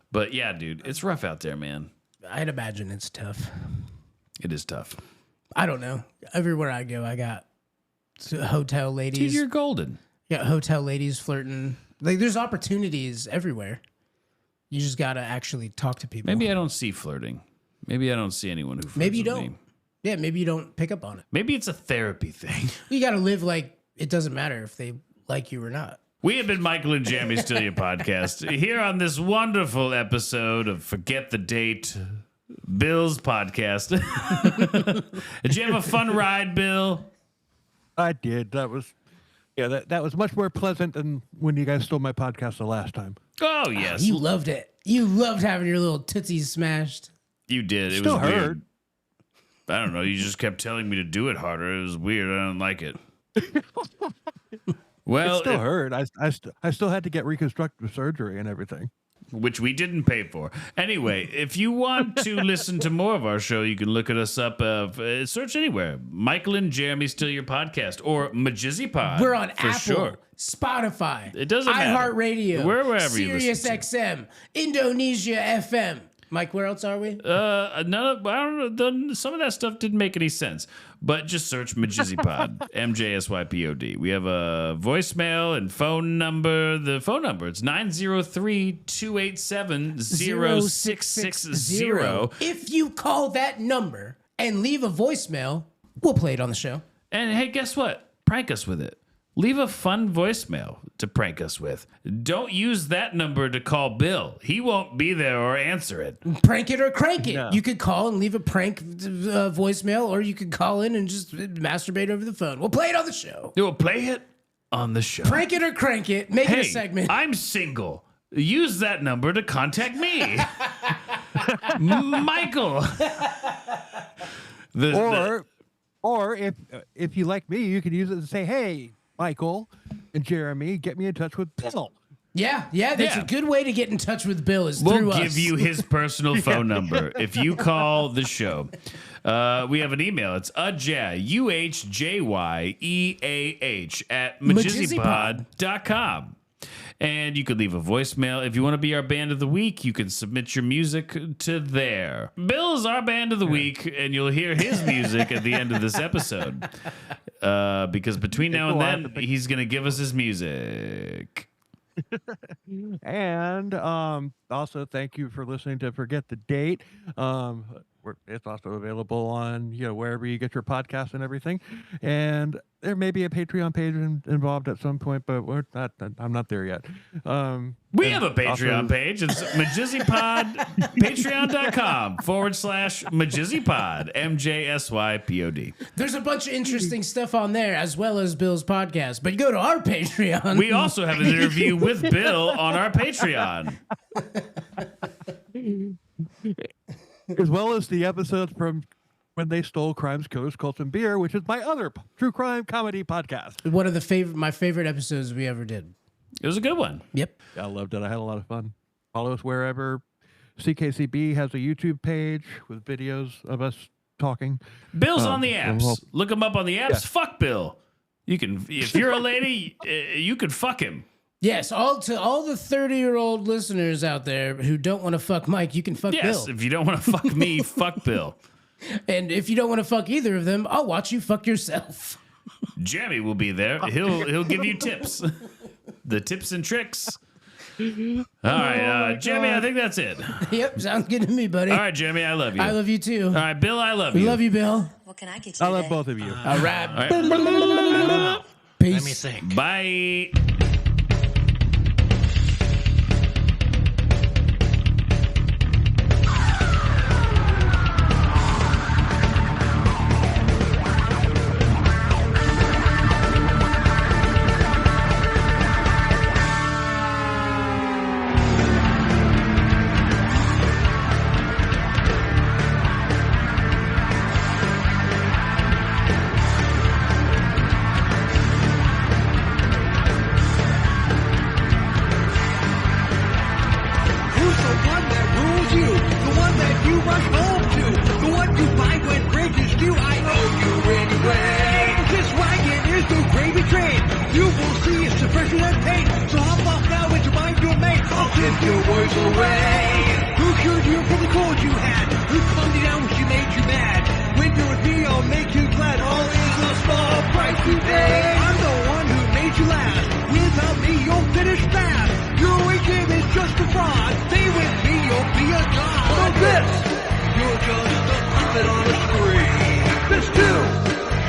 But yeah, dude, it's rough out there, man. I'd imagine it's tough. It is tough. I don't know. Everywhere I go, I got hotel Dude, ladies. you're golden. You got hotel ladies flirting. Like, there's opportunities everywhere. You just got to actually talk to people. Maybe I don't see flirting. Maybe I don't see anyone who flirts Maybe you with don't. me. Yeah, maybe you don't pick up on it. Maybe it's a therapy thing. You got to live like it doesn't matter if they like you or not. We have been Michael and Jamie Still Your Podcast here on this wonderful episode of Forget the Date, Bill's podcast. Did you have a fun ride, Bill? I did. That was much more pleasant than when you guys stole my podcast the last time. Oh, yes. You loved it. You loved having your little tootsies smashed. You did. It Still was hurt. weird. I don't know. You just kept telling me to do it harder. It was weird. I don't like it. Well, It still hurt. I still had to get reconstructive surgery and everything. which we didn't pay for. Anyway, if you want to listen to more of our show, you can look at us up. Search anywhere. Michael and Jeremy Still Your Podcast or MJSYVERSE. We're on for Apple, sure. Spotify, It doesn't matter. iHeartRadio, Wherever you Sirius listen XM, Indonesia FM. Mike, where else are we? None of, I don't know. Some of that stuff didn't make any sense. But just search MJSYPod, MJSYPOD. We have a voicemail and phone number. The phone number, it's 903-287-0660. If you call that number and leave a voicemail, we'll play it on the show. And hey, guess what? Prank us with it. Leave a fun voicemail to prank us with. Don't use that number to call Bill. He won't be there or answer it. Prank it or crank it. No. You could call and leave a prank voicemail, or you could call in and just masturbate over the phone. We'll play it on the show. We'll play it on the show. Prank it or crank it. Make it a Hey, segment. I'm single. Use that number to contact me. Michael. Or if you like me, you can use it to say, "Hey, Michael and Jeremy, get me in touch with Bill." Yeah, that's Yeah. a good way to get in touch with Bill is We'll through us. give you his personal phone number if you call the show. We have an email. It's UHJYEAH at MJSYPod.com. And you could leave a voicemail. If you want to be our band of the week, you can submit your music to there. Bill's our band of the week, and you'll hear his music at the end of this episode. Because between now and then, he's going to give us his music. And also, thank you for listening to Forget the Date. It's also available on wherever you get your podcasts and everything. And there may be a Patreon page involved at some point, but we're not. I'm not there yet. We have a Patreon page. It's MJSYPod, patreon.com/MJSYPod, MJSYPOD. There's a bunch of interesting stuff on there, as well as Bill's podcast. But go to our Patreon. We also have an interview with Bill on our Patreon. As well as the episodes from When They Stole Crimes, Codes, Cults, and Beer, which is my other true crime comedy podcast. One of my favorite episodes we ever did. It was a good one. Yep. I loved it. I had a lot of fun. Follow us wherever. CKCB has a YouTube page with videos of us talking. Bill's on the apps. well- Look him up on the apps. Yeah. Fuck Bill. You can, if you're a lady, you can fuck him. Yes, all the 30-year-old listeners out there who don't want to fuck Mike, you can fuck Yes, Bill. if you don't want to fuck me, fuck Bill. And if you don't want to fuck either of them, I'll watch you fuck yourself. Jamie will be there. He'll give you tips. The tips and tricks. All right, Jamie, I think that's it. Yep, sounds good to me, buddy. All right, Jamie, I love you. I love you too. All right, Bill, I love We you. love you, Bill. What can I get you I love today? both of you. All right. All right. Peace. Let me think. Bye. Who's the one that rules you? The one that you rush home to? The one you find when bridges do? I owe you anyway. This wagon is the gravy train. You will see its suppression and pain. So hop off now and remind your mate. I'll send your words away. Who cured you from the cold you had? Who calmed you down when she made you mad? When you're with me, I'll make you glad. All is a small price to pay. I'm the one who made you last.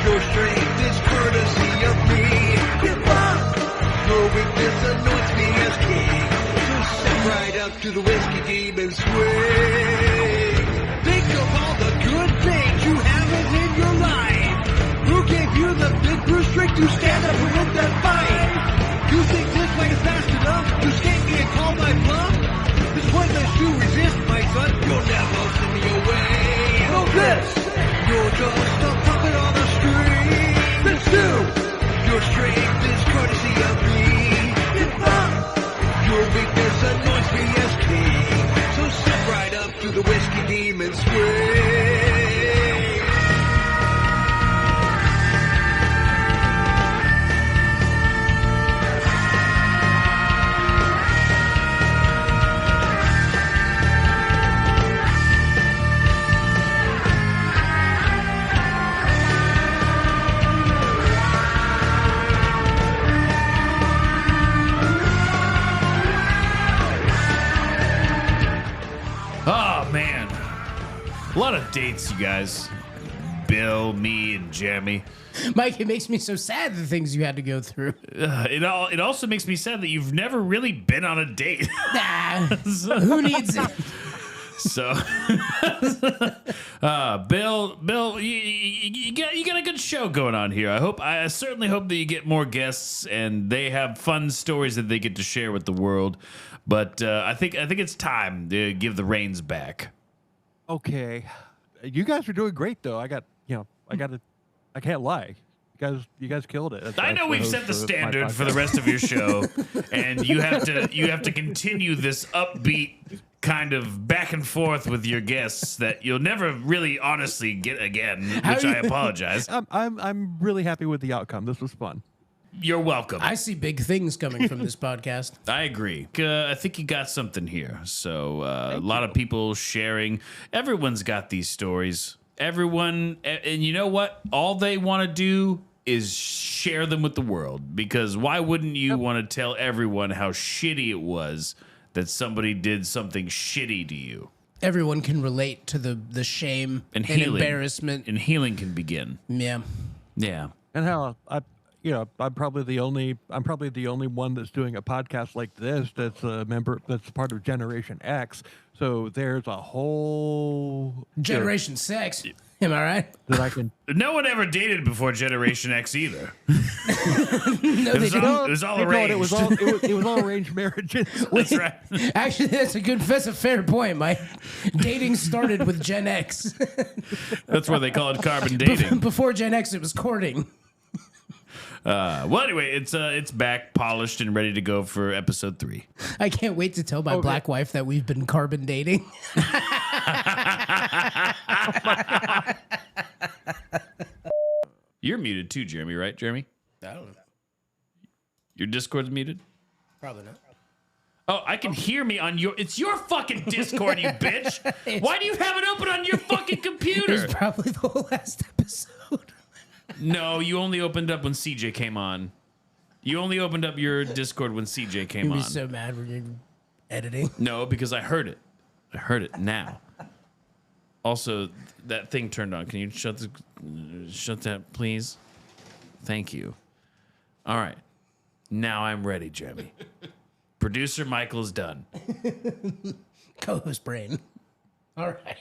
Your strength is courtesy of me. Give up. Your weakness anoints me as king. So step right up to the whiskey game and swing. Think of all the good things you have in your life. Who gave you the big blue strength to stand up and win that fight? You think this way is fast enough to skate me and call my bluff? It's pointless to resist, my son. You'll never send me away. Know this. You're just a puppet on a string. Let's do. Your strength is courtesy of me. Give up. Your weakness anoints me as king. So step right up to the whiskey demon swing. Oh, man. A lot of dates, you guys. Bill, me, and Jeremy. Mike, it makes me so sad the things you had to go through. It also makes me sad that you've never really been on a date. Nah, who needs it? So, Bill, you got a good show going on here. I certainly hope that you get more guests and they have fun stories that they get to share with the world. But I think it's time to give the reins back. Okay, you guys are doing great though. I can't lie. You guys killed it. I know we've set the standard for the rest of your show, and you have to continue this upbeat kind of back and forth with your guests that you'll never really honestly get again, which I apologize. I'm really happy with the outcome. This was fun. You're welcome. I see big things coming from this podcast. I agree. I think you got something here. So a lot of people sharing. Everyone's got these stories. Everyone, and you know what? All they want to do is share them with the world. Because why wouldn't you want to tell everyone how shitty it was that somebody did something shitty to you? Everyone can relate to the shame and healing. embarrassment. And healing can begin. Yeah. Yeah. And how I'm probably the only one that's doing a podcast like this that's a member that's part of Generation X. So there's a whole Generation Sex. Am I right? that I can. No one ever dated before Generation X either. No, It was all arranged. It was all arranged marriages. That's right. Actually, that's a fair point, Mike. Dating started with Gen X. That's why they call it carbon dating. Before Gen X, it was courting. Well, anyway, it's back, polished, and ready to go for episode 3. I can't wait to tell my black wife that we've been carbon dating. You're muted too, Jeremy, right, Jeremy? I don't know. Your Discord's muted? Probably not. Oh, I can hear me on your... It's your fucking Discord, you bitch! Why do you have it open on your fucking computer? It was probably the whole last episode. No, you only opened up when CJ came on. You only opened up your Discord when CJ came You'd on. be so mad when you're editing. No, because I heard it. I heard it now. Also, that thing turned on. Can you shut that, please? Thank you. All right. Now I'm ready, Jeremy. Producer Michael's done. Co-host brain. All right.